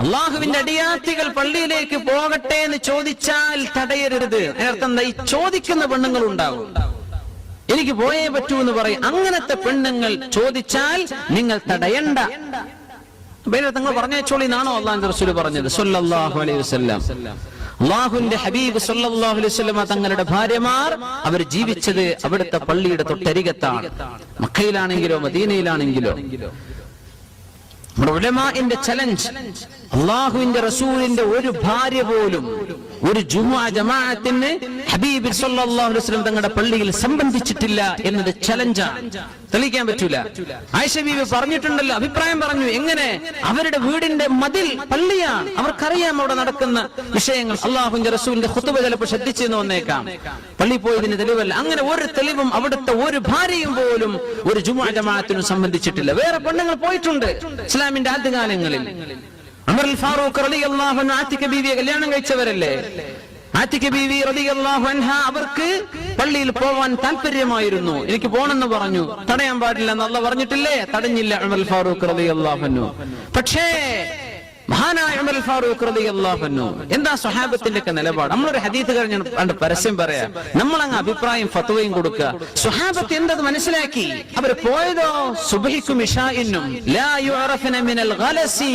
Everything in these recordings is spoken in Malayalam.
അള്ളാഹുവിന്റെ അടിയാത്തികൾ പള്ളിയിലേക്ക് പോകട്ടെ എന്ന് ചോദിച്ചാൽ തടയരുത്. അതിനർത്ഥം എന്താ? ഈ ചോദിക്കുന്ന പെണ്ണുങ്ങൾ ഉണ്ടാവും, എനിക്ക് പോയേ പറ്റൂ എന്ന് പറയും. അങ്ങനത്തെ പെണ്ണുങ്ങൾ ചോദിച്ചാൽ നിങ്ങൾ തടയണ്ട. നിങ്ങൾ പറഞ്ഞോളി എന്നാണോ അള്ളാഹുവിന്റെ റസൂൽ പറഞ്ഞത് സല്ലല്ലാഹു അലൈഹി വസല്ലം? അള്ളാഹുവിന്റെ ഹബീബ് സല്ലല്ലാഹു അലൈഹി വസല്ലം തങ്ങളുടെ ഭാര്യമാർ അവർ ജീവിച്ചത് അവിടുത്തെ പള്ളിയുടെ തൊട്ടരികത്താണ്. മക്കയിലാണെങ്കിലോ മദീനയിലാണെങ്കിലോ. നമ്മുടെ ഉലമാഇന്റെ ചലഞ്ച്, അള്ളാഹുവിന്റെ റസൂലിന്റെ ഒരു ഭാര്യ പോലും ഒരു ജുമുഅ ജമാഅത്തിന് ഹബീബ് സല്ലല്ലാഹു അലൈഹി വസല്ലം തങ്ങളുടെ പള്ളിയിൽ സംബന്ധിച്ചിട്ടില്ല എന്നത് ചലഞ്ചാണ്, തെളിയിക്കാൻ പറ്റൂല. ആയിഷ ബീവി പറഞ്ഞിട്ടുണ്ടല്ലോ, അഭിപ്രായം പറഞ്ഞു. എങ്ങനെ? അവരുടെ വീടിന്റെ മതിൽ പള്ളിയാണ്, അവർക്കറിയാം അവിടെ നടക്കുന്ന വിഷയങ്ങൾ. അള്ളാഹുവിന്റെ റസൂലിന്റെ ഖുതുബ ചിലപ്പോൾ ശ്രദ്ധിച്ചെന്ന് വന്നേക്കാം, പള്ളി പോയതിന് തെളിവല്ല. അങ്ങനെ ഒരു തെളിവും അവിടുത്തെ ഒരു ഭാര്യയും പോലും ഒരു ജുമുഅ ജമാഅത്തിനും സംബന്ധിച്ചിട്ടില്ല. വേറെ പെണ്ണുങ്ങൾ പോയിട്ടുണ്ട് ഇസ്ലാമിന്റെ ആദ്യകാലങ്ങളിൽ. ഉമർ അൽ ഫാറൂഖ് റളിയല്ലാഹു അൻഹു ആതിക ബീവിയെ കല്യാണം കഴിച്ചവരല്ലേ. ആതിക ബീവി റളിയല്ലാഹു അൻഹ അവർക്ക് പള്ളിയിൽ പോവാൻ താല്പര്യമായിരുന്നു. എനിക്ക് പോണെന്ന് പറഞ്ഞു, തടയാൻ പാടില്ല എന്ന് അല്ലാഹു പറഞ്ഞിട്ടില്ലേ? തടഞ്ഞില്ല ഉമർ അൽ ഫാറൂഖ് റളിയല്ലാഹു അൻഹു. പക്ഷേ മഹാനായ ഉമർ അൽ ഫാറൂഖ് റളിയല്ലാഹു അൻഹു എന്താ സ്വഹാബത്തിന്റെ ഒക്കെ നിലപാട്? നമ്മളൊരു ഹദീസ് കഴിഞ്ഞ പരസ്യം പറയാം, നമ്മളങ്ങ് അഭിപ്രായം ഫത്വയും കൊടുക്കുക. സ്വഹാബത്ത് എന്തത് മനസ്സിലാക്കി? അവർ പോയതോ സുബ്ഹിക്കും ഇശാഇനും ലാ യുഅറഫന മിനൽ ഗലസി,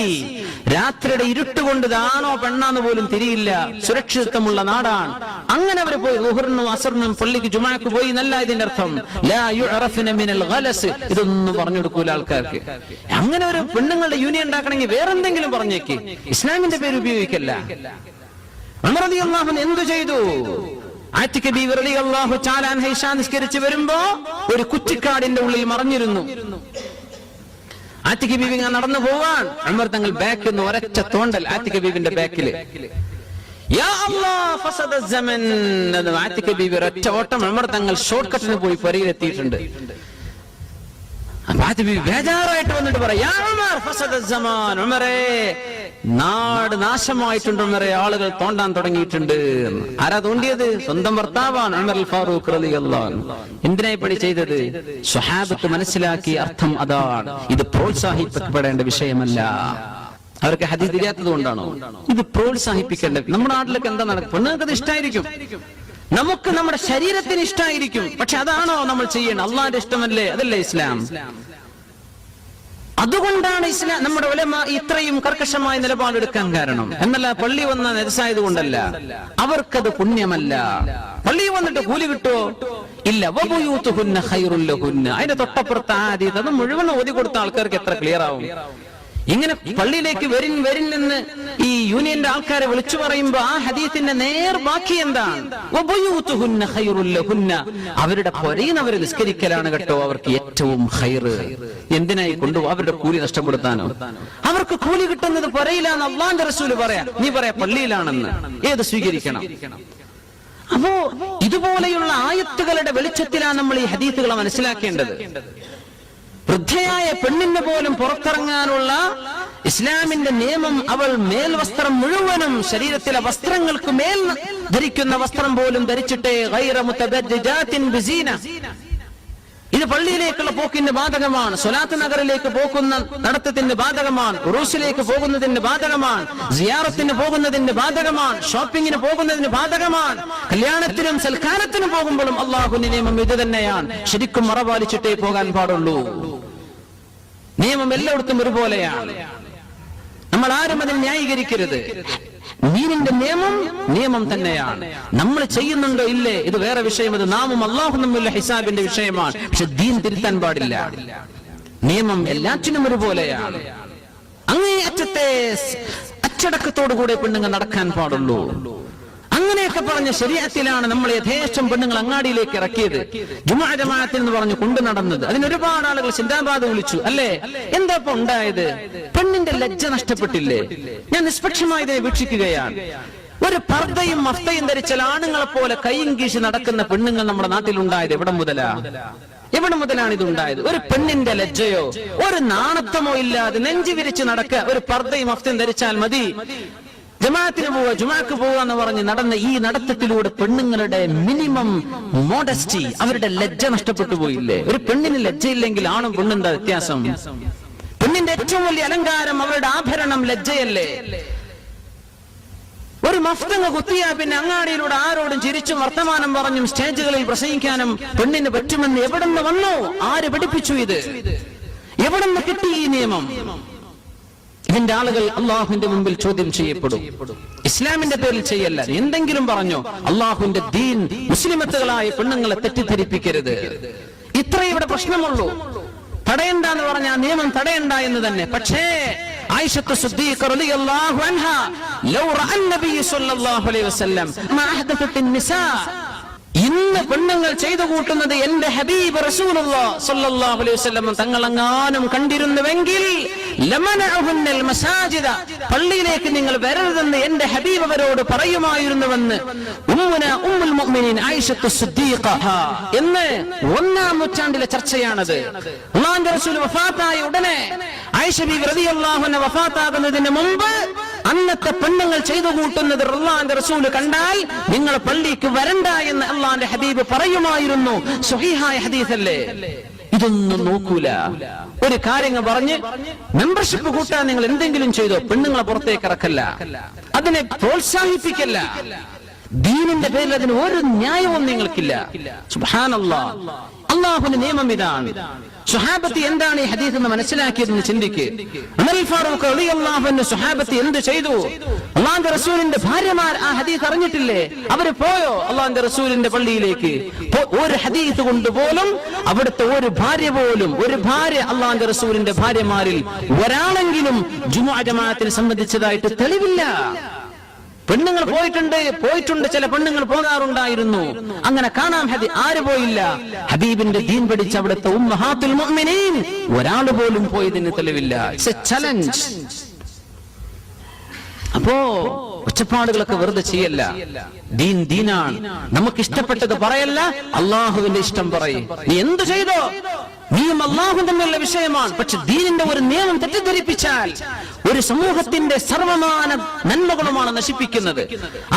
രാത്രിയുടെ ഇരുട്ടുകൊണ്ട് ഇതാണോ പെണ്ണാന്ന് പോലും തിരിയില്ല, സുരക്ഷിതത്വമുള്ള നാടാണ്. അങ്ങനെ അവർ പോയി ളുഹറിനും അസറിനും പള്ളിക്ക് ജുമാക്ക് പോയി എന്നല്ല ഇതിന്റെ അർത്ഥം. ലാ യുഅറഫന മിനൽ ഗലസ്, ഇതൊന്നും പറഞ്ഞു കൊടുക്കൂല ആൾക്കാർക്ക്. അങ്ങനെ ഒരു പെണ്ണുങ്ങളുടെ യൂണിയൻ ഉണ്ടാക്കണമെങ്കിൽ വേറെന്തെങ്കിലും പറഞ്ഞു, ഇസ്ലാമിന്റെ പേര് ഉപയോഗിക്കല്ല. ഉമർ റളിയല്ലാഹു അൻഹു എന്തു ചെയ്തു? ആതിക ബീവി റളിയല്ലാഹു തആല അൻഹ ഇശാ നിസ്കരിച്ച് വരുമ്പോ ഒരു കുറ്റിക്കാടിന്റെ ഉള്ളിൽ മറഞ്ഞിരുന്നു. ആതിക ബീവി നടന്നു പോവാൻ ഉമർ തങ്ങൾ ബാക്കിൽ നിന്ന് ഒരൊറ്റ തോണ്ടൽ ആതിക ബീവിന്റെ ബാക്കില്. യാ അല്ലാഹ് ഫസദ സമൻ, ആതിക ബീവി ഒരൊറ്റ ഓട്ടം ഉമർ തങ്ങൾ ഷോർട്ട് കട്ടിന് പോയി പരിയിലെത്തിയിട്ടുണ്ട്. ബേജാറായിട്ട് വന്നിട്ട് പറയാ, ഉമറേ നാട് നാശമായിട്ടുണ്ട്, ഉമറേ ആളുകൾ തോണ്ടാൻ തുടങ്ങിയിട്ടുണ്ട്. ആരാ തോണ്ടിയത്? സ്വന്തം ഭർത്താവാണ് ഉമർ അൽ ഫാറൂഖ് റളിയല്ലാഹു അൻഹു. എന്തിനായി പണി ചെയ്തത്? സ്വഹാബത്ത് മനസ്സിലാക്കിയ അർത്ഥം അതാണ്. ഇത് പ്രോത്സാഹിപ്പിക്കപ്പെടേണ്ട വിഷയമല്ല. അവർക്ക് ഹദീസ് തിരിയാത്തത് കൊണ്ടാണോ? ഇത് പ്രോത്സാഹിപ്പിക്കേണ്ട. നമ്മുടെ നാട്ടിലൊക്കെ എന്താ നടക്കും? പെണ്ണുങ്ങൾക്ക് ഇഷ്ടമായിരിക്കും, നമുക്ക് നമ്മുടെ ശരീരത്തിന് ഇഷ്ടമായിരിക്കും, പക്ഷെ അതാണോ നമ്മൾ ചെയ്യേണ്ടത്? അള്ളാന്റെ ഇഷ്ടമല്ലേ? അതല്ലേ ഇസ്ലാം? അതുകൊണ്ടാണ് ഇസ്ലാം നമ്മുടെ ഉലമ ഇത്രയും കർക്കശമായ നിലപാടെടുക്കാൻ കാരണം. എന്നല്ല പള്ളി വന്ന നെരസായത് കൊണ്ടല്ല, അവർക്കത് പുണ്യമല്ല. പള്ളി വന്നിട്ട് കൂലി കിട്ടുമോ? ഇല്ല. വബുയൂതുഹുന്ന ഖൈറുൽ ലഹുന്ന, അതിന്റെ തൊട്ടപ്പുറത്ത് ആദ്യം അത് മുഴുവൻ ഓതി കൊടുത്ത ആൾക്കാർക്ക് എത്ര ക്ലിയർ ആവും? ഇങ്ങനെ പള്ളിയിലേക്ക് വരിൻ എന്ന് ഈ യൂണിയന്റെ ആൾക്കാരെ വിളിച്ചു പറയുമ്പോ ആ ഹദീസിന്റെ നേർ ബാക്കി എന്താണ്? വബുയൂതുഹുന്ന ഖൈറുൽ ലഹുന്ന, അവരുടെ പൊരയിൽ അവർ നിസ്കരിക്കലാണ് കേട്ടോ അവർക്ക് ഏറ്റവും ഖൈറ്. എന്തിനായി കൊണ്ടുപോകും? അവരുടെ കൂലി നഷ്ടപ്പെടുത്താനോ? അവർക്ക് കൂലി കിട്ടുന്നത് പൊരയിലാന്ന് അല്ലാഹുവിന്റെ റസൂൽ പറയാ, നീ പറയാ പള്ളിയിലാണെന്ന്. ഏത് സ്വീകരിക്കണം? അപ്പോ ഇതുപോലെയുള്ള ആയത്തുകളുടെ വെളിച്ചത്തിലാണ് നമ്മൾ ഈ ഹദീസുകളെ മനസ്സിലാക്കേണ്ടത്. വൃദ്ധയായ പെണ്ണിന് പോലും പുറത്തിറങ്ങാനുള്ള ഇസ്ലാമിന്റെ നിയമം, അവൾ മേൽവസ്ത്രം മുഴുവനും ശരീരത്തിലെ വസ്ത്രങ്ങൾക്ക് മേൽ ധരിക്കുന്ന വസ്ത്രം പോലും ധരിച്ചിട്ടേ ഗൈറ മുതബദ്ദിജാത്തിൻ ബിസീന. ഇത് പള്ളിയിലേക്കുള്ള പോക്കിന് ബാധകമാണ്, സ്വലാത്ത് നഗറിലേക്ക് പോകുന്ന നടത്തത്തിന് ബാധകമാണ്, ഉറൂസിലേക്ക് പോകുന്നതിന് ബാധകമാണ്, സിയാറത്തിന് പോകുന്നതിന് ബാധകമാണ്, ഷോപ്പിങ്ങിന് പോകുന്നതിന് ബാധകമാണ്, കല്യാണത്തിനും സൽക്കാരത്തിനും പോകുമ്പോഴും അള്ളാഹുവിന്റെ നിയമം ഇത് തന്നെയാണ്. ശരിക്കും മറപാലിച്ചിട്ടേ പോകാൻ പാടുള്ളൂ. നിയമം എല്ലായിടത്തും ഒരുപോലെയാണ്. നമ്മൾ ആരും അതിനെ ന്യായീകരിക്കരുത്. ദീനിന്റെ നിയമം തന്നെയാണ്. നമ്മൾ ചെയ്യുന്നുണ്ടോ ഇല്ലേ ഇത് വേറെ വിഷയം. അത് നാമും അല്ലാഹുവും തമ്മിലുള്ള ഹിസാബിന്റെ വിഷയമാണ്. പക്ഷെ ദീൻ തിരുത്താൻ പാടില്ല. നിയമം എല്ലാറ്റിനും ഒരുപോലെയാണ്. അങ്ങേയറ്റത്തെ അച്ചടക്കത്തോടുകൂടെ പെണ്ണുങ്ങൾ നടക്കാൻ പാടുള്ളൂ. അങ്ങനെയൊക്കെ പറഞ്ഞ ശരീഅത്തിലാണ് നമ്മൾ യഥേഷ്ടം പെണ്ണുങ്ങൾ അങ്ങാടിയിലേക്ക് ഇറക്കിയത്. ജുമുഅ ജമാഅത്തിൽ എന്ന് പറഞ്ഞു കൊണ്ടു നടന്നത്. അതിനൊരുപാട് ആളുകൾ സിന്ദാബാദ് വിളിച്ചു അല്ലേ? എന്താ ഇപ്പൊ ഉണ്ടായത്? പെണ്ണിന്റെ ലജ്ജ നഷ്ടപ്പെട്ടില്ലേ? ഞാൻ നിഷ്പക്ഷമായി ഇതിനെ വീക്ഷിക്കുകയാണ്. ഒരു പർദ്ദയും മഫ്തയും ധരിച്ചാൽ ആണുങ്ങളെ പോലെ കൈയും കീശി നടക്കുന്ന പെണ്ണുങ്ങൾ നമ്മുടെ നാട്ടിൽ ഉണ്ടായത് എവിടെ മുതലാണ് ഇതുണ്ടായത്? ഒരു പെണ്ണിന്റെ ലജ്ജയോ ഒരു നാണത്വമോ ഇല്ലാതെ നെഞ്ചു വിരിച്ച് നടക്കുക. ഒരു പർദ്ദയും മഫ്തയും ധരിച്ചാൽ മതി, ജമാഅത്തിന് പോവുക, ജുമാക്ക് പോവുക എന്ന് പറഞ്ഞ് നടന്ന ഈ നടത്തത്തിലൂടെ പെണ്ണുങ്ങളുടെ മിനിമം മോഡസ്റ്റി, അവരുടെ ലജ്ജ നഷ്ടപ്പെട്ടു പോയില്ലേ? ഒരു പെണ്ണിന് ലജ്ജയില്ലെങ്കിൽ ആണും പെണ്ണും എന്താ വ്യത്യാസം? പെണ്ണിന് പെണ്ണിന്റെ ഏറ്റവും വലിയ അലങ്കാരം അവരുടെ ആഭരണം ലജ്ജയല്ലേ? ഒരു മഫ്തങ്ങ് കുത്തിയാ പിന്നെ അങ്ങാടിയിലൂടെ ആരോടും ചിരിച്ചും വർത്തമാനം പറഞ്ഞും സ്റ്റേജുകളിൽ പ്രസംഗിക്കാനും പെണ്ണിന് പറ്റുമെന്ന് എവിടെന്ന് വന്നു? ആര് പഠിപ്പിച്ചു ഇത്? എവിടെന്ന് കിട്ടി ഈ നിയമം? ഇതിന്റെ ആളുകൾ അള്ളാഹുവിന്റെ മുമ്പിൽ ചോദ്യം ചെയ്യപ്പെടും. ഇസ്ലാമിന്റെ പേരിൽ ചെയ്യല്ല, എന്തെങ്കിലും പറഞ്ഞോ. അള്ളാഹുവിന്റെ ദീൻ, മുസ്ലിമത്തുകളായ പെണ്ണുങ്ങളെ തെറ്റിദ്ധരിപ്പിക്കരുത്. ഇത്രേ ഇവിടെ പ്രശ്നമുള്ളൂ. തടയണ്ട എന്ന് പറഞ്ഞ നിയമം തടയണ്ട എന്ന് തന്നെ. പക്ഷേ ആയിഷത്തു സിദ്ദീഖ റളിയല്ലാഹു അൻഹാ ലൗ റഅൻ നബി സ്വല്ലല്ലാഹു അലൈഹി വസല്ലം മാ അഹദത്ത് നിസാ, ഇന്ന് പെണ്ണുങ്ങൾ ചെയ്തു കൂട്ടുന്നത് എന്റെ ഹബീബ് റസൂലുള്ളാഹി സ്വല്ലല്ലാഹു അലൈഹി വസല്ലം തങ്ങളെങ്ങാനും കണ്ടിരുന്നുവെങ്കിൽ ലമനഅഹുന്നൽ മസാജിദ, പള്ളിയിലേക്ക് നിങ്ങൾ വരരുതെന്ന് എന്റെ ഹബീബ് അവരോട് പറയുമായിരുന്നുവെന്ന് ഉമ്മുന ഉമ്മുൽ മുഅ്മിനീൻ ആയിഷത്തു സിദ്ദീഖ എന്ന് 1-ാം നൂറ്റാണ്ടിലെ ചർച്ചയാണത്. അല്ലാഹുവിന്റെ റസൂൽ വഫാത്തായ ഉടനെ ആയിഷ ബീവി റളിയല്ലാഹു അൻഹ വഫാത്താകുന്നതിന് മുമ്പ് അന്നത്തെ പെണ്ണുങ്ങൾ ചെയ്തു കൂട്ടുന്നത് അല്ലാഹുവിന്റെ റസൂൽ കണ്ടാൽ നിങ്ങൾ പള്ളിക്ക് വരണ്ട എന്ന് അല്ലാഹുവിന്റെ ഹബീബ് പറയുമായിരുന്നു. സ്വഹീഹായ ഹദീസല്ലേ? ഇതൊന്നും നോക്കൂല. ഒരു കാര്യങ്ങൾ പറഞ്ഞ് മെമ്പർഷിപ്പ് കൂട്ടാൻ നിങ്ങൾ എന്തെങ്കിലും ചെയ്തോ, പെണ്ണുങ്ങളെ പുറത്തേക്ക് ഇറക്കല്ല, അതിനെ പ്രോത്സാഹിപ്പിക്കല്ല. ദീനിന്റെ പേരിൽ അതിന് ഒരു ന്യായവും നിങ്ങൾക്കില്ല. സുബ്ഹാനല്ലാഹ്, അല്ലാഹുവിന്റെ നിയമം ഇതാണ്. സ്വഹാബത്തി എന്താണ് ഈ ഹദീസ് എന്ന് മനസ്സിലാക്കിയതെന്ന് ചിന്തിക്ക്. ഉമർ ഫാറൂഖ് റളിയല്ലാഹു അൻഹു സ്വഹാബത്തി എന്ത് ചെയ്തു? അല്ലാഹുവിന്റെ റസൂലിന്റെ ഭാര്യമാർ ആ ഹദീസ് അറിഞ്ഞിട്ടില്ലേ? അവര് പോയോ അല്ലാഹുവിന്റെ റസൂലിന്റെ പള്ളിയിലേക്ക്? ഒരു ഹദീസ് കൊണ്ട് പോലും അവിടുത്തെ ഒരു ഭാര്യ അല്ലാഹുവിന്റെ റസൂലിന്റെ ഭാര്യമാരിൽ ഒരാളെങ്കിലും ജുമുഅ ജമാഅത്തിനെ സംബന്ധിച്ചതായിട്ട് തെളിവില്ല. പെണ്ണുങ്ങൾ പോയിട്ടുണ്ട്, ചില പെണ്ണുങ്ങൾ പോകാറുണ്ടായിരുന്നു, അങ്ങനെ കാണാം. ആര് പോയില്ല? ഹബീബിന്റെ ദീൻ പഠിച്ച അവിടുത്തെ ഉമ്മഹാത്തുൽ മുഅ്മിനീൻ ഒരാൾ പോലും പോയതിന് തെളിവില്ല. It's a challenge. അപ്പോ ഒച്ചപ്പാടുകളൊക്കെ വെറുതെ ചെയ്യല്ല. ദീൻ ദീനാണ്. നമുക്ക് ഇഷ്ടപ്പെട്ടത് പറയല്ല, അള്ളാഹുവിന്റെ ഇഷ്ടം പറയും. നീ എന്ത് ചെയ്തോ, നീയും അള്ളാഹും തമ്മിലുള്ള വിഷയമാണ്. പക്ഷെ ദീനിന്റെ ഒരു നിയമം തെറ്റിദ്ധരിപ്പിച്ചാൽ ഒരു സമൂഹത്തിന്റെ സർവമാന നന്മകളുമാണ് നശിപ്പിക്കുന്നത്.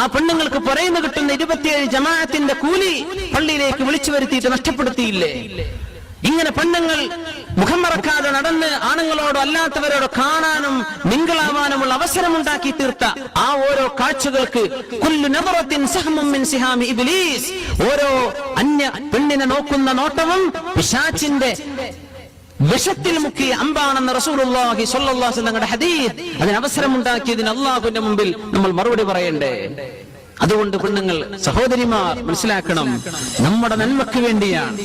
ആ പെണ്ണുങ്ങൾക്ക് പറയുന്ന കിട്ടുന്ന 27 ജമാഅത്തിന്റെ കൂലി പള്ളിയിലേക്ക് വിളിച്ചു വരുത്തിയിട്ട് നഷ്ടപ്പെടുത്തിയില്ലേ? ഇങ്ങനെ പെണ്ണുങ്ങൾ മുഖം മറക്കാതെ നടന്ന് ആണുങ്ങളോടോ അല്ലാത്തവരോടോ കാണാനും മിങ്കിളാവാനുമുള്ള അവസരമുണ്ടാക്കി തീർത്ത ആ ഓരോ കാഴ്ചകൾക്ക് കുല്ലു നദറത്തിൻ സഹ്മുൻ മിൻ സിഹാമി ഇബ്ലീസ്, ഓരോ അന്യ പെണ്ണിനെ നോക്കുന്ന നോട്ടവും പിശാചിന്റെ വിഷത്തിൽ മുക്കിയ അമ്പാണെന്ന് റസൂലുള്ളാഹി സ്വല്ലല്ലാഹു അലൈഹി വസല്ലം ഹദീസ്. അതിന് അവസരമുണ്ടാക്കിയതിന് അല്ലാഹുവിന്റെ മുമ്പിൽ നമ്മൾ മറുപടി പറയണ്ടേ? അതുകൊണ്ട് പെണ്ണുങ്ങൾ, സഹോദരിമാർ മനസ്സിലാക്കണം, നമ്മുടെ നന്മയ്ക്ക് വേണ്ടിയാണ്,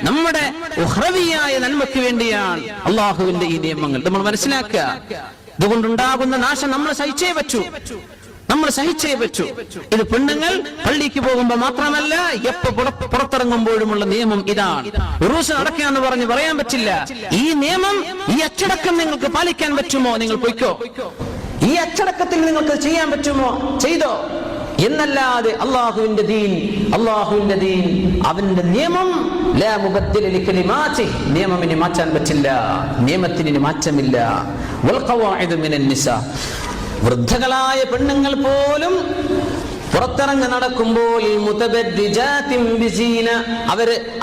നമ്മുടെ ഉഖ്റവിയായ നന്മയ്ക്ക് വേണ്ടിയാണ് അള്ളാഹുവിന്റെ ഈ നിയമങ്ങൾ. നമ്മൾ മനസ്സിലാക്കുക. ഇതുകൊണ്ടുണ്ടാകുന്ന നാശം നമ്മൾ സഹിച്ചേ പറ്റൂ. ഇത് പെണ്ണുങ്ങൾ പള്ളിക്ക് പോകുമ്പോൾ മാത്രമല്ല, എപ്പോ പുറത്തിറങ്ങുമ്പോഴുമുള്ള നിയമം ഇതാണ്. ഉറൂസ് നടക്കാന്ന് പറഞ്ഞ് പറയാൻ പറ്റില്ല. ഈ നിയമം, ഈ അച്ചടക്കം നിങ്ങൾക്ക് പാലിക്കാൻ പറ്റുമോ? നിങ്ങൾ പൊയ്ക്കോ. ഈ അച്ചടക്കത്തിൽ നിങ്ങൾക്ക് ചെയ്യാൻ പറ്റുമോ? ചെയ്തോ. എന്നല്ലാതെ അള്ളാഹുവിന്റെ ദീൻ, അവന്റെ നിയമം ലാ മുബദ്ദില ലികലിമാതി, നിയമമിനെ മാറ്റാൻ പറ്റില്ല, നിയമത്തിന് മാറ്റമില്ല. വൽ ഖവാഇദു മിനൻ നിസാ, വൃദ്ധകളായ പെണ്ണുങ്ങൾ പോലും പുറത്തിറങ്ങി നടക്കുമ്പോൾ മുതബദ്ദിജാതിൻ ബിസീന,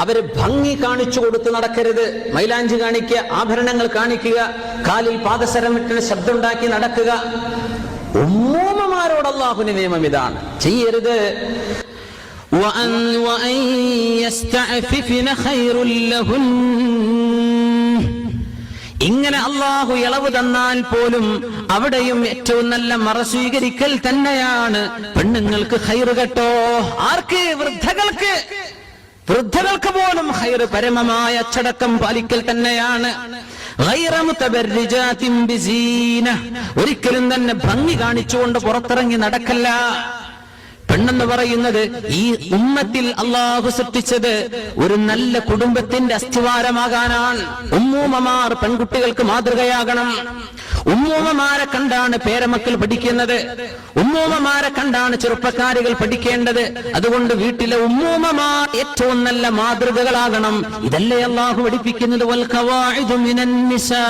അവര് ഭംഗി കാണിച്ചു കൊടുത്ത് നടക്കരുത്. മൈലാഞ്ചി കാണിക്കുക, ആഭരണങ്ങൾ കാണിക്കുക, കാലിൽ പാദസരമിട്ട് ശബ്ദമുണ്ടാക്കി നടക്കുക. ഉമ്മൂമ്മമാരോട് അല്ലാഹുവിന്റെ നിയമം ഇതാണ്, ചെയ്യരുത്. ഇങ്ങനെ അല്ലാഹു ഇളവ് തന്നാൽ പോലും അവിടെയും ഏറ്റവും നല്ല മറ സ്വീകരിക്കൽ തന്നെയാണ് പെണ്ണുങ്ങൾക്ക് ഖൈറ് കേട്ടോ. ആർക്ക്? വൃദ്ധകൾക്ക് പോലും ഖൈറ് പരമമായ അച്ചടക്കം പാലിക്കൽ തന്നെയാണ്. ഒരിക്കലും തന്നെ ഭംഗി കാണിച്ചുകൊണ്ട് പുറത്തിറങ്ങി നടക്കല്ല. പെണ്ണെന്ന് പറയുന്നത് ഈ ഉമ്മത്തിൽ അള്ളാഹു സൃഷ്ടിച്ചത് ഒരു നല്ല കുടുംബത്തിന്റെ അസ്ഥിവാരമാകാനാണ്. ഉമ്മൂമ്മമാർ പെൺകുട്ടികൾക്ക് മാതൃകയാകണം. ഉമ്മൂമ്മമാരെ കണ്ടാണ് പേരമക്കൾ പഠിക്കുന്നത്, ഉമ്മൂമ്മമാരെ കണ്ടാണ് ചെറുപ്പക്കാരികൾ പഠിക്കേണ്ടത്. അതുകൊണ്ട് വീട്ടിലെ ഉമ്മൂമ്മമാർ ഏറ്റവും നല്ല മാതൃകകളാകണം. ഇതല്ലേ അള്ളാഹു പഠിപ്പിക്കുന്നത്. വൽ ഖവാഇദു മിനൻ നിസാ,